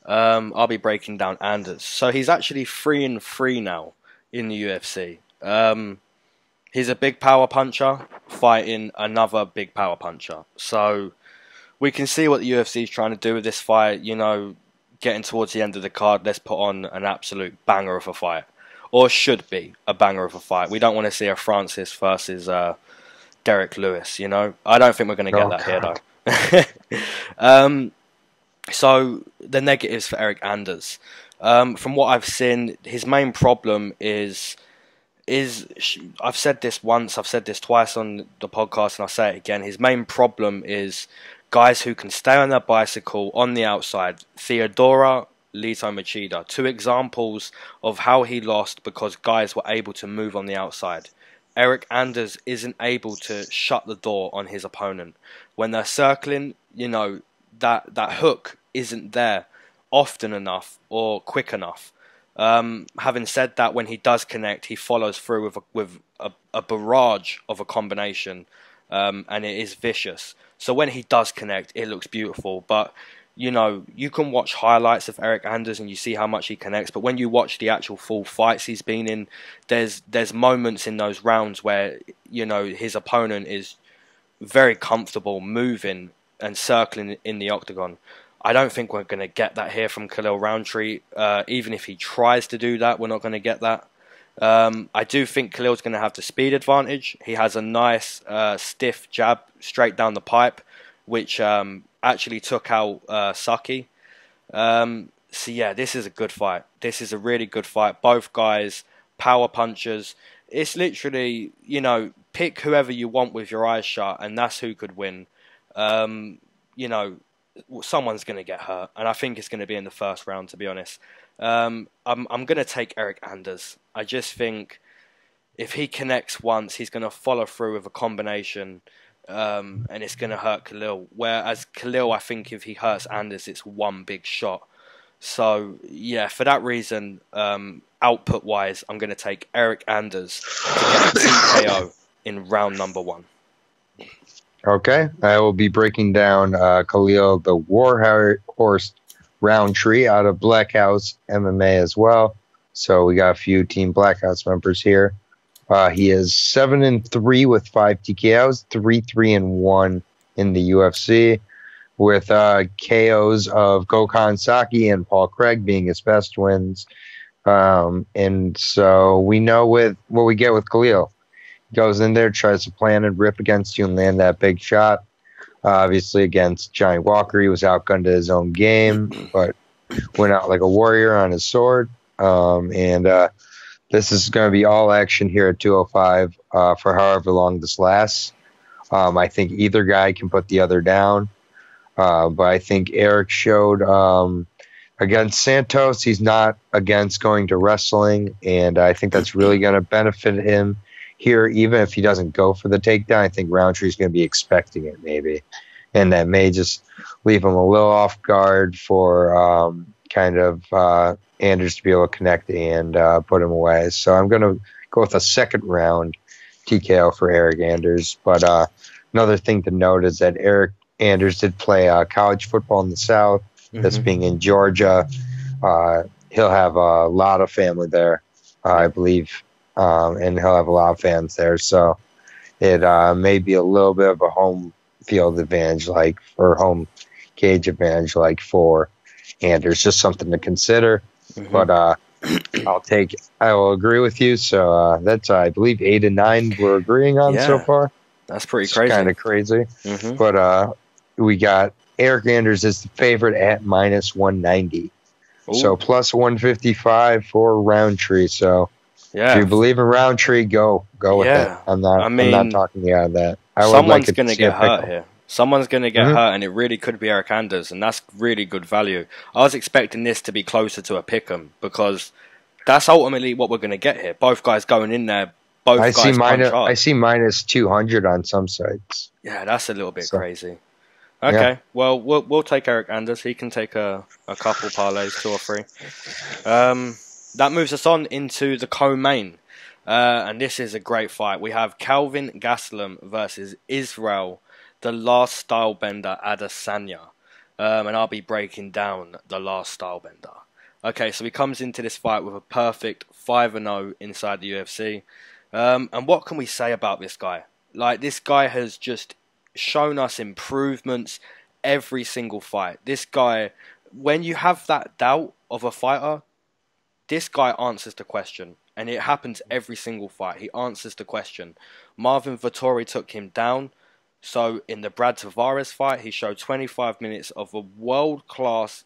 I'll be breaking down Anders. So he's actually 3-3 now in the UFC. He's a big power puncher fighting another big power puncher. So we can see what the UFC is trying to do with this fight. Getting towards the end of the card, let's put on an absolute banger of a fight. Or should be a banger of a fight. We don't want to see a Francis versus Derek Lewis, I don't think we're going to get that here, though. So, the negatives for Eric Anders. From what I've seen, his main problem is I've said this once, I've said this twice on the podcast, and I'll say it again. His main problem is guys who can stay on their bicycle on the outside. Theodora, Leyton Machida, two examples of how he lost because guys were able to move on the outside. Eric Anders isn't able to shut the door on his opponent. When they're circling, you know, that hook isn't there often enough or quick enough. Having said that, when he does connect, he follows through with a barrage of a combination, and it is vicious. So when he does connect, it looks beautiful. But you know, you can watch highlights of Eric Anders and you see how much he connects. But when you watch the actual full fights he's been in, there's moments in those rounds where, you know, his opponent is very comfortable moving and circling in the octagon. I don't think we're going to get that here from Khalil Rountree. Even if he tries to do that, we're not going to get that. I do think Khalil's going to have the speed advantage. He has a nice stiff jab straight down the pipe, which actually took out Saki. So yeah, this is a good fight. This is a really good fight. Both guys, power punchers. It's literally, you know, pick whoever you want with your eyes shut, and that's who could win. You know, someone's going to get hurt, and I think it's going to be in the first round, to be honest. I'm going to take Eric Anders. I just think if he connects once, he's going to follow through with a combination, and it's going to hurt Khalil. Whereas Khalil, I think if he hurts Anders, it's one big shot. So, yeah, for that reason, output-wise, I'm going to take Eric Anders to get a TKO in round number 1. Okay, I will be breaking down Khalil the Warhorse Rountree out of Black House MMA as well. So we got a few Team Black House members here. He is 7-3 with 5 TKOs, 3-3-1 in the UFC, with KOs of Gokhan Saki and Paul Craig being his best wins. And so we know with what we get with Khalil. Goes in there, tries to plan and rip against you and land that big shot. Obviously, against Johnny Walker, he was outgunned to his own game, but went out like a warrior on his sword. This is going to be all action here at 205 for however long this lasts. I think either guy can put the other down. But I think Eric showed against Santos, he's not against going to wrestling, and I think that's really going to benefit him here, even if he doesn't go for the takedown. I think Rountree's going to be expecting it maybe, and that may just leave him a little off guard for Anders to be able to connect and put him away. So I'm going to go with a second round TKO for Eric Anders. But another thing to note is that Eric Anders did play college football in the South, this being in Georgia. He'll have a lot of family there, I believe. And he'll have a lot of fans there, so it may be a little bit of a home field advantage, or home cage advantage, for Anders. Just something to consider. But I will agree with you. So that's, I believe, 8 and 9 we're agreeing on so far. That's pretty crazy. Kind of crazy. But we got Eric Anders is the favorite at -190. Ooh. So plus 155 for Rountree. So. Yeah. If you believe in Rountree, go with it. I'm not talking you out of that. Someone's going to get hurt here. Someone's going to get hurt, and it really could be Eric Anders, and that's really good value. I was expecting this to be closer to a pick'em because that's ultimately what we're going to get here. Both guys going in there, I see -200 on some sites. Yeah, that's a little bit crazy. Okay, yeah. Well, we'll take Eric Anders. He can take a couple parlays, 2 or 3. That moves us on into the co-main, and this is a great fight. We have Kelvin Gastelum versus Israel, the last stylebender Adesanya, and I'll be breaking down the last stylebender. Okay, so he comes into this fight with a perfect 5-0 inside the UFC, and what can we say about this guy? This guy has just shown us improvements every single fight. This guy, when you have that doubt of a fighter, this guy answers the question, and it happens every single fight. He answers the question. Marvin Vettori took him down, so in the Brad Tavares fight, he showed 25 minutes of a world-class,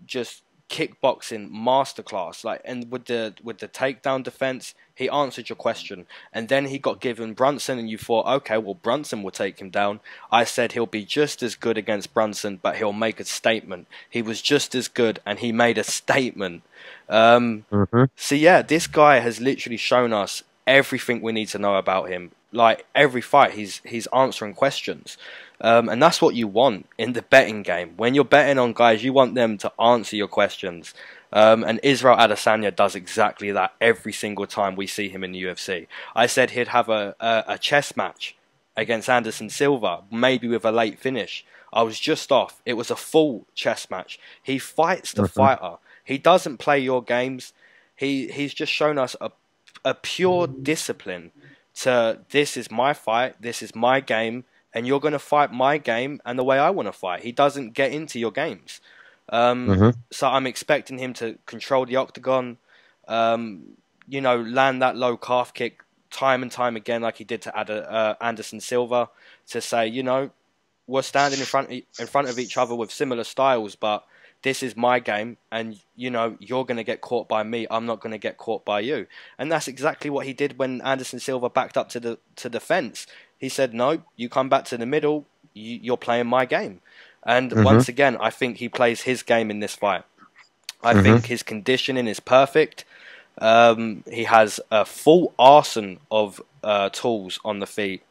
just kickboxing masterclass. Like, and with the takedown defense, he answered your question, and then he got given Brunson, and you thought, okay, well, Brunson will take him down. I said he'll be just as good against Brunson, but he'll make a statement. He was just as good, and he made a statement. So yeah, this guy has literally shown us everything we need to know about him. Like, every fight, he's answering questions. And that's what you want in the betting game. When you're betting on guys, you want them to answer your questions. And Israel Adesanya does exactly that every single time we see him in the UFC. I said he'd have a chess match against Anderson Silva, maybe with a late finish. I was just off. It was a full chess match. He fights the fighter. He doesn't play your games. He's just shown us a pure discipline to, this is my fight, this is my game, and you're going to fight my game and the way I want to fight. He doesn't get into your games. So I'm expecting him to control the octagon, you know, land that low calf kick time and time again like he did to Anderson Silva, to say, you know, we're standing in front of each other with similar styles, but this is my game, and, you know, you're going to get caught by me. I'm not going to get caught by you. And that's exactly what he did when Anderson Silva backed up to the fence. He said, no, you come back to the middle, you're playing my game. And once again, I think he plays his game in this fight. I think his conditioning is perfect. He has a full arsenal of tools on the feet.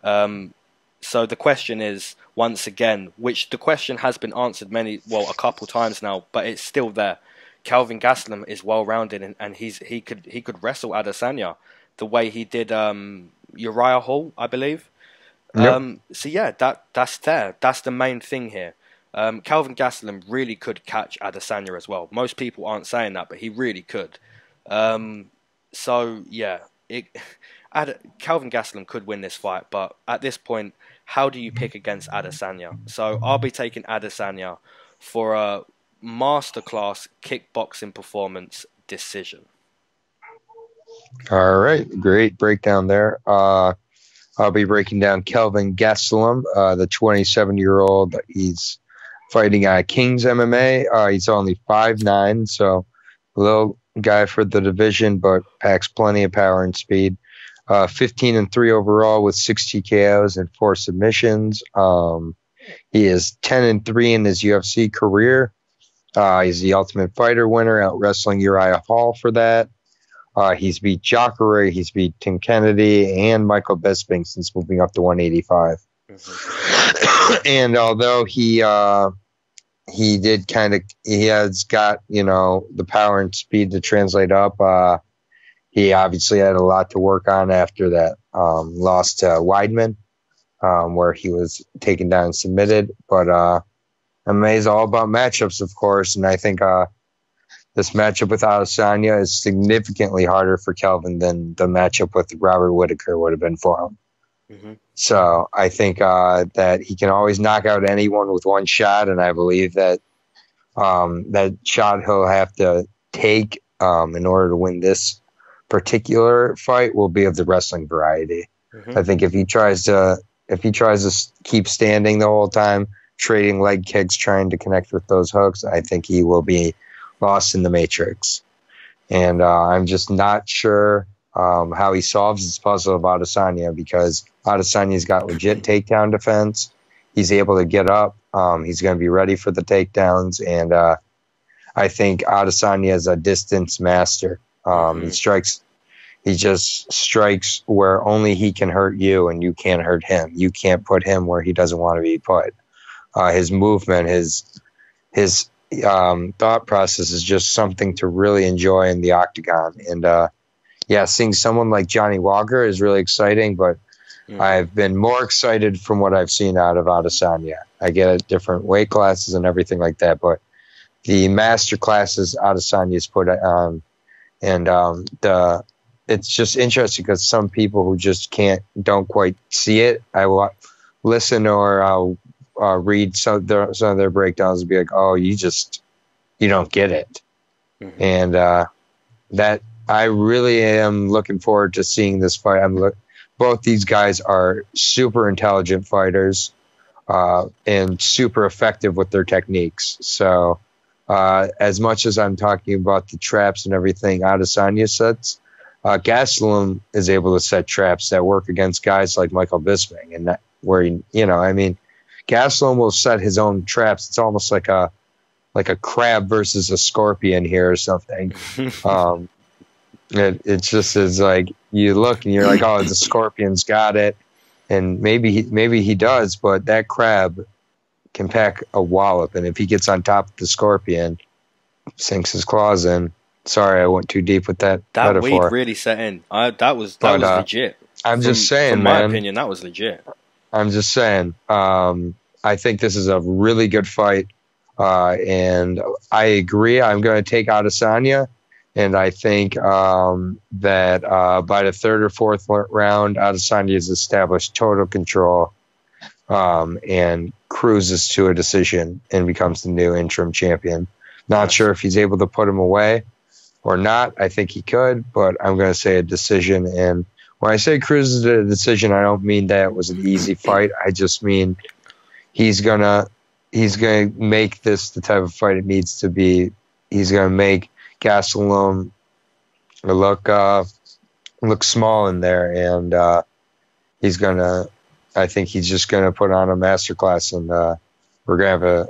So the question is, once again, which the question has been answered a couple times now, but it's still there. Kelvin Gastelum is well-rounded, and he could wrestle Adesanya the way he did Uriah Hall, I believe. Yep. So yeah, that's there. That's the main thing here. Kelvin Gastelum really could catch Adesanya as well. Most people aren't saying that, but he really could. So yeah, Kelvin Gastelum could win this fight, but at this point, how do you pick against Adesanya? So I'll be taking Adesanya for a masterclass kickboxing performance decision. All right, great breakdown there. I'll be breaking down Kelvin Gastelum, the 27-year-old. He's fighting King's MMA. He's only 5'9", so a little guy for the division, but packs plenty of power and speed. 15-3 overall with 6 TKOs and 4 submissions. He is 10-3 in his UFC career. He's the Ultimate Fighter winner, out wrestling Uriah Hall for that. He's beat Jacare, he's beat Tim Kennedy, and Michael Bisping since moving up to 185. And although he has got, you know, the power and speed to translate up, he obviously had a lot to work on after that loss to Weidman, where he was taken down and submitted. But MMA is all about matchups, of course, and I think this matchup with Adesanya is significantly harder for Kelvin than the matchup with Robert Whittaker would have been for him. So I think that he can always knock out anyone with one shot, and I believe that that shot he'll have to take in order to win this particular fight will be of the wrestling variety. I think if he tries to keep standing the whole time, trading leg kicks, trying to connect with those hooks, I think he will be lost in the matrix. And I'm just not sure how he solves this puzzle of Adesanya, because Adesanya's got legit takedown defense. He's able to get up. He's going to be ready for the takedowns. And I think Adesanya is a distance master. He just strikes where only he can hurt you and you can't hurt him. You can't put him where he doesn't want to be put. His movement, his thought process is just something to really enjoy in the octagon. And seeing someone like Johnny Walker is really exciting, but I've been more excited from what I've seen out of Adesanya. I get it, different weight classes and everything like that, but the master classes Adesanya's put on, and it's just interesting because some people who just don't quite see it, I listen or I'll read some of their breakdowns and be like, oh, you don't get it. And that I really am looking forward to seeing this fight. Both these guys are super intelligent fighters and super effective with their techniques. So as much as I'm talking about the traps and everything Adesanya sets, Gastelum is able to set traps that work against guys like Michael Bisping, and that where Gastelum will set his own traps. It's almost like a crab versus a scorpion here or something. It just is like you look and you're like, oh, the scorpion's got it, and maybe he does, but that crab can pack a wallop, and if he gets on top of the scorpion, sinks his claws in. Sorry, I went too deep with that metaphor. Weed really set in. That was legit. I'm just saying, from man. my opinion, that was legit. I'm just saying. I think this is a really good fight, and I agree. I'm going to take Adesanya, and I think that by the third or fourth round, Adesanya has established total control and cruises to a decision and becomes the new interim champion. Not sure if he's able to put him away or not. I think he could, but I'm going to say a decision. And when I say cruises to a decision, I don't mean that it was an easy fight. I just mean he's gonna make this the type of fight it needs to be. He's gonna make Gastelum look small in there, and I think he's just gonna put on a masterclass, and we're gonna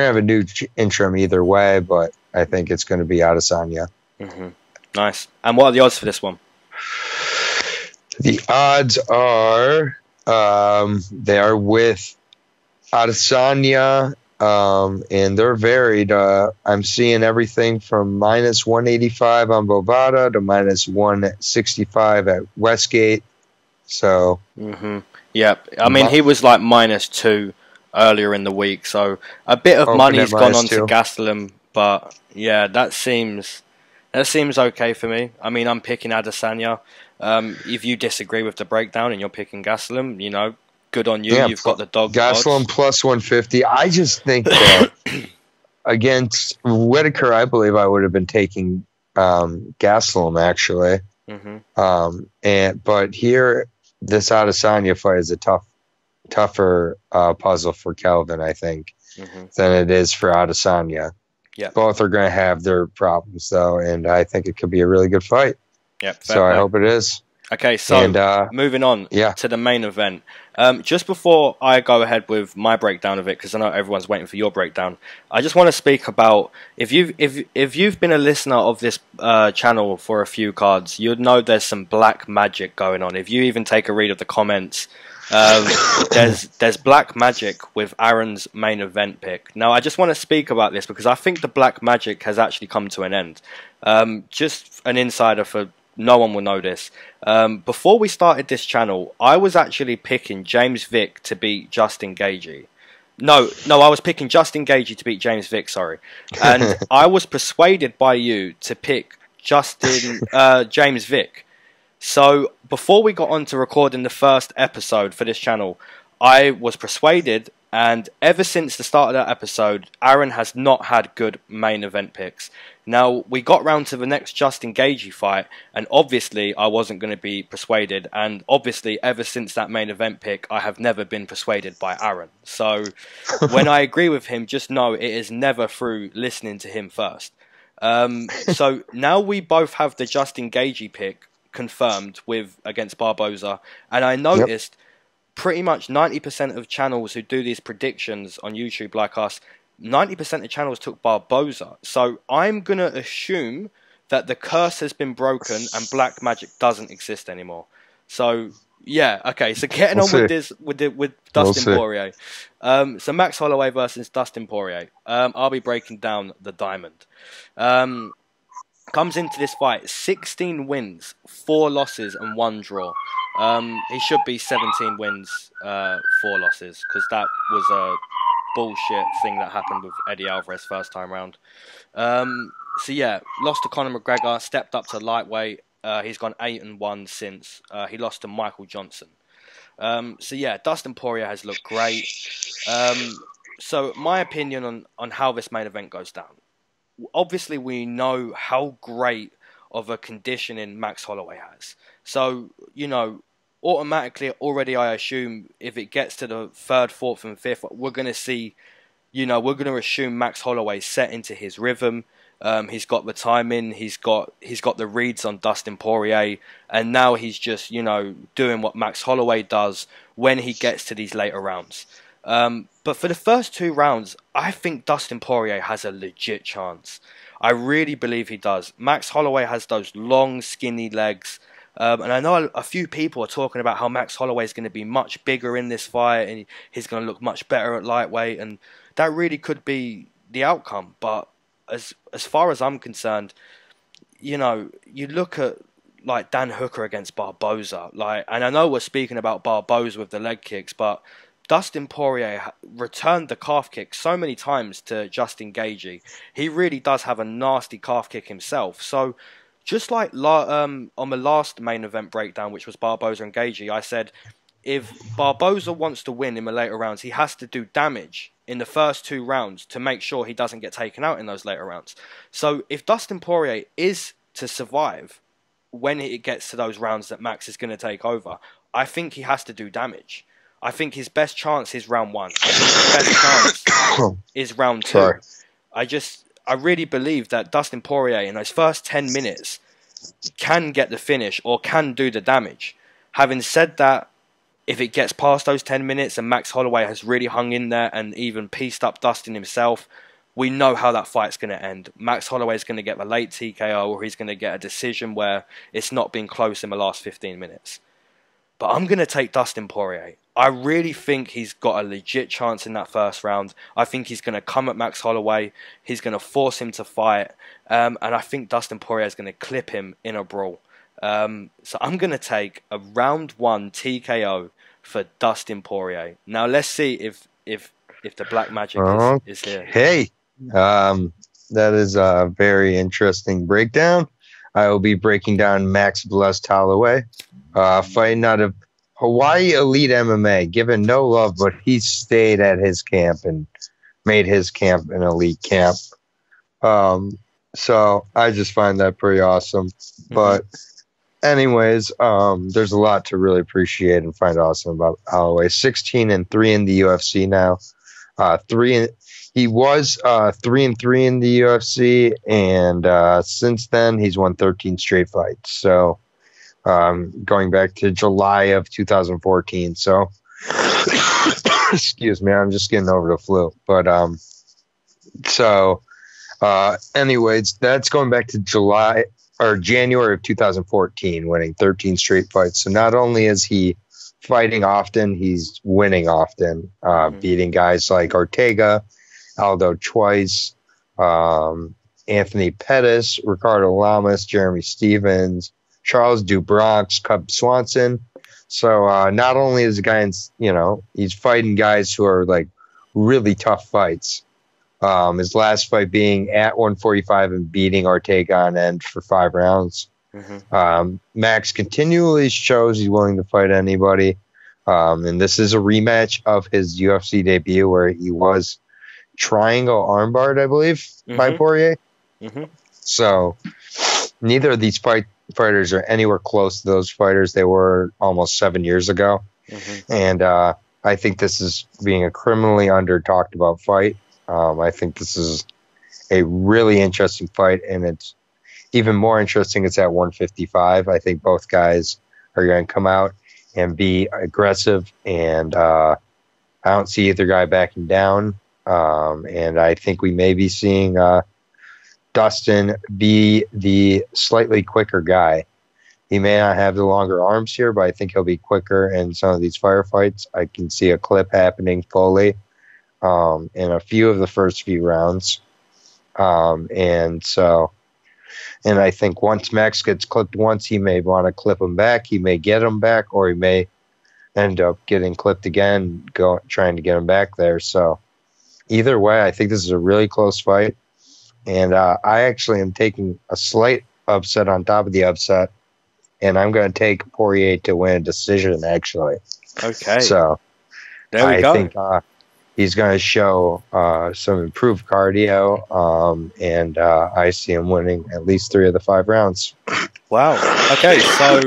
have a new interim either way. But I think it's gonna be Adesanya. Mm-hmm. Nice. And what are the odds for this one? The odds are they are with Adesanya, and they're varied. I'm seeing everything from minus 185 on Bovada to minus 165 at Westgate. So, yeah, I mean, he was like -2 earlier in the week, so a bit of money's gone on to Gastelum, but yeah, that seems okay for me. I mean, I'm picking Adesanya. If you disagree with the breakdown and you're picking Gastelum, good on you. Yeah, you've got the dog. Gastelum odds. Plus 150. I just think that against Whitaker, I believe I would have been taking Gastelum actually. But here, this Adesanya fight is a tougher puzzle for Kelvin, I think, than it is for Adesanya. Yeah, both are going to have their problems though, and I think it could be a really good fight. Yep. So I hope it is. Okay, so moving on to the main event. Just before I go ahead with my breakdown of it, because I know everyone's waiting for your breakdown, I just want to speak about if you've been a listener of this channel for a few cards, you'd know there's some black magic going on. If you even take a read of the comments, there's black magic with Aaron's main event pick. Now, I just want to speak about this because I think the black magic has actually come to an end. Just an insider for no one will know this. Before we started this channel, I was actually picking James Vick to beat Justin Gaethje. No, I was picking Justin Gaethje to beat James Vick, sorry. And I was persuaded by you to pick James Vick. So before we got on to recording the first episode for this channel, I was persuaded, and ever since the start of that episode, Aaron has not had good main event picks. Now, we got round to the next Justin Gaethje fight, and obviously I wasn't going to be persuaded, and obviously ever since that main event pick, I have never been persuaded by Aaron. So when I agree with him, just know it is never through listening to him first. So now we both have the Justin Gaethje pick confirmed against Barboza, and I noticed pretty much 90% of channels who do these predictions on YouTube like us, 90% of channels took Barboza. So I'm going to assume that the curse has been broken and black magic doesn't exist anymore. So yeah, okay, so getting on with this with Dustin Poirier. So Max Holloway versus Dustin Poirier. I'll be breaking down the diamond. Comes into this fight 16 wins, 4 losses and 1 draw. He should be 17 wins, 4 losses, because that was a bullshit thing that happened with Eddie Alvarez first time round. So yeah, lost to Conor McGregor, stepped up to lightweight. He's gone 8-1 since. He lost to Michael Johnson. So yeah, Dustin Poirier has looked great. So my opinion on how this main event goes down. Obviously, we know how great of a conditioning Max Holloway has. So, automatically, already I assume if it gets to the 3rd, 4th and 5th, we're going to see you know, we're going to assume Max Holloway set into his rhythm. He's got the timing, he's got the reads on Dustin Poirier, and now he's just, you know, doing what Max Holloway does when he gets to these later rounds. But for the first 2 rounds, I think Dustin Poirier has a legit chance. I really believe he does. Max Holloway has those long, skinny legs. And I know a few people are talking about how Max Holloway is going to be much bigger in this fight and he's going to look much better at lightweight. And that really could be the outcome. But as far as I'm concerned, you know, you look at like Dan Hooker against Barboza. And I know we're speaking about Barboza with the leg kicks, but Dustin Poirier returned the calf kick so many times to Justin Gaethje. He really does have a nasty calf kick himself. So just like on the last main event breakdown, which was Barboza and Gaethje, I said if Barboza wants to win in the later rounds, he has to do damage in the first 2 rounds to make sure he doesn't get taken out in those later rounds. So if Dustin Poirier is to survive when it gets to those rounds that Max is going to take over, I think he has to do damage. I think his best chance is round 1. I think his best chance is round 2. Sorry. I really believe that Dustin Poirier in those first 10 minutes can get the finish or can do the damage. Having said that, if it gets past those 10 minutes and Max Holloway has really hung in there and even pieced up Dustin himself, we know how that fight's going to end. Max Holloway is going to get the late TKO, or he's going to get a decision where it's not been close in the last 15 minutes. But I'm going to take Dustin Poirier. I really think he's got a legit chance in that first round. I think he's going to come at Max Holloway. He's going to force him to fight. And I think Dustin Poirier is going to clip him in a brawl. So I'm going to take a round 1 TKO for Dustin Poirier. Now let's see if the black magic is here. Hey, that is a very interesting breakdown. I will be breaking down Max Blessed Holloway, fighting out of Hawaii Elite MMA, given no love, but he stayed at his camp and made his camp an elite camp. So I just find that pretty awesome. But anyways, there's a lot to really appreciate and find awesome about Holloway. 16-3 in the UFC now. He was 3-3 in the UFC, and since then he's won 13 straight fights. So going back to July of 2014. So excuse me, I'm just getting over the flu. But anyways, that's going back to January of 2014, winning 13 straight fights. So not only is he fighting often, he's winning often, beating guys like Ortega, Aldo Twice, Anthony Pettis, Ricardo Lamas, Jeremy Stevens, Charles Dubronx, Cub Swanson. So not only is the guy, he's fighting guys who are like really tough fights. His last fight being at 145 and beating Ortega on end for 5 rounds. Max continually shows he's willing to fight anybody. And this is a rematch of his UFC debut where he was triangle armbarred, I believe, by Poirier. So neither of these fighters are anywhere close to those fighters they were almost 7 years ago. And I think this is being a criminally under-talked about fight. I think this is a really interesting fight, and it's even more interesting it's at 155. I think both guys are going to come out and be aggressive, and I don't see either guy backing down. And I think we may be seeing Dustin be the slightly quicker guy. He may not have the longer arms here, but I think he'll be quicker in some of these firefights. I can see a clip happening fully in a few of the first few rounds. And I think once Max gets clipped once, he may want to clip him back. He may get him back, or he may end up getting clipped again, trying to get him back there. So either way, I think this is a really close fight. And I actually am taking a slight upset on top of the upset. And I'm going to take Poirier to win a decision, actually. Okay. So there we go. I think he's going to show some improved cardio, and I see him winning at least 3 of the 5 rounds. Wow. Okay, so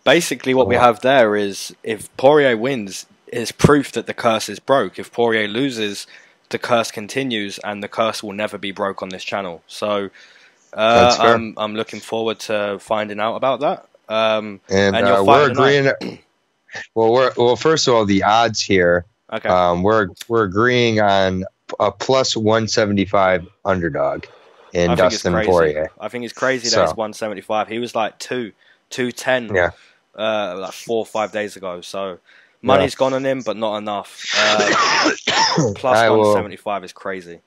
basically what we have there is if Poirier wins, it's proof that the curse is broke. If Poirier loses, the curse continues, and the curse will never be broke on this channel. So I'm looking forward to finding out about that. And you're we're agreeing. Well, first of all, the odds here. Okay. We're agreeing on a plus 175 underdog in Dustin Poirier. I think it's crazy that it's 175. He was like 210. Yeah. Like 4 or 5 days ago. So money's gone on him, but not enough. Plus 175 is crazy.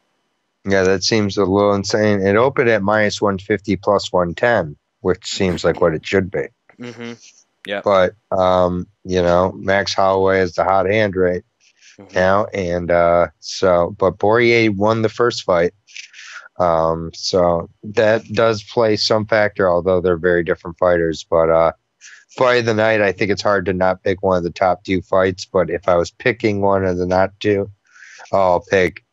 Yeah, that seems a little insane. It opened at minus 150 plus 110, which seems like what it should be. Mm-hmm. Yeah. But Max Holloway is the hot hand right now, and but Poirier won the first fight. So that does play some factor, although they're very different fighters. But fight of the night, I think it's hard to not pick one of the top 2 fights. But if I was picking one of the not 2, I'll pick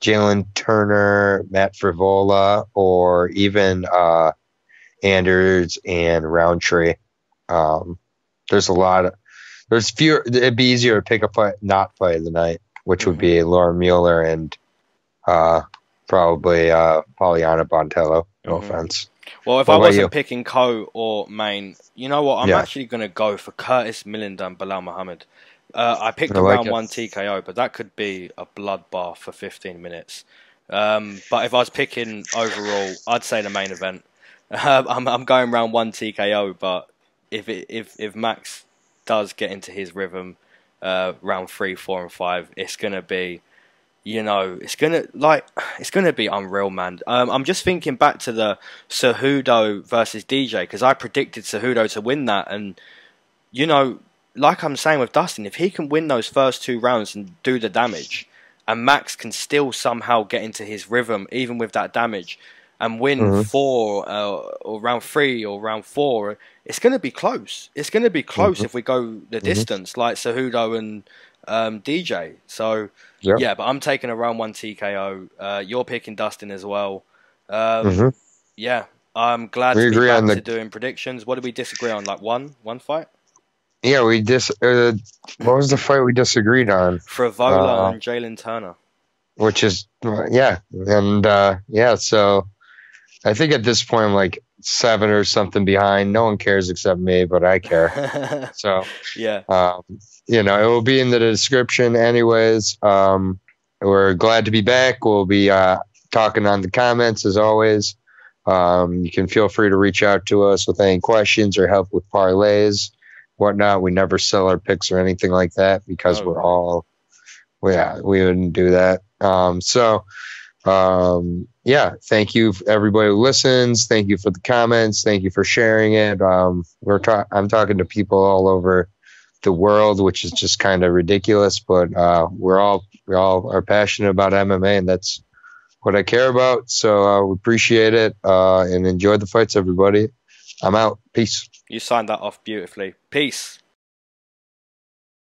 Jalin Turner, Matt Frevola, or even Anders and Rountree. There's fewer. It'd be easier to pick a fight of the night, which would be Laura Mueller and probably Polyana Botelho. No offense. Well, if I wasn't picking Co or Main, you know what? I'm actually going to go for Curtis Millender and Bilal Muhammad. I picked round 1 TKO, but that could be a bloodbath for 15 minutes. But if I was picking overall, I'd say the main event. I'm going round 1 TKO, but if Max does get into his rhythm, round 3, 4, and 5, it's gonna be, it's gonna be unreal, man. I'm just thinking back to the Cejudo versus DJ, because I predicted Cejudo to win that, and like I'm saying with Dustin, if he can win those first 2 rounds and do the damage, and Max can still somehow get into his rhythm even with that damage, and win 4 or round 3 or round 4, it's going to be close. It's going to be close if we go the distance, like Cejudo and DJ. So, yeah, but I'm taking a round 1 TKO. You're picking Dustin as well. Yeah, I'm glad to be back to doing predictions. What did we disagree on? Like one fight? Yeah, what was the fight we disagreed on? Frevola and Jalin Turner. Which is, so I think at this point I'm like 7 or something behind. No one cares except me, but I care. So, yeah. It will be in the description anyways. We're glad to be back. We'll be talking on the comments as always. You can feel free to reach out to us with any questions or help with parlays, whatnot. We never sell our picks or anything like that because we wouldn't do that. Thank you everybody who listens. Thank you for the comments. Thank you for sharing it. I'm talking to people all over the world, which is just kind of ridiculous, but we all are passionate about MMA, and that's what I care about. So we appreciate it and enjoy the fights, everybody. I'm out. Peace. You signed that off beautifully. Peace.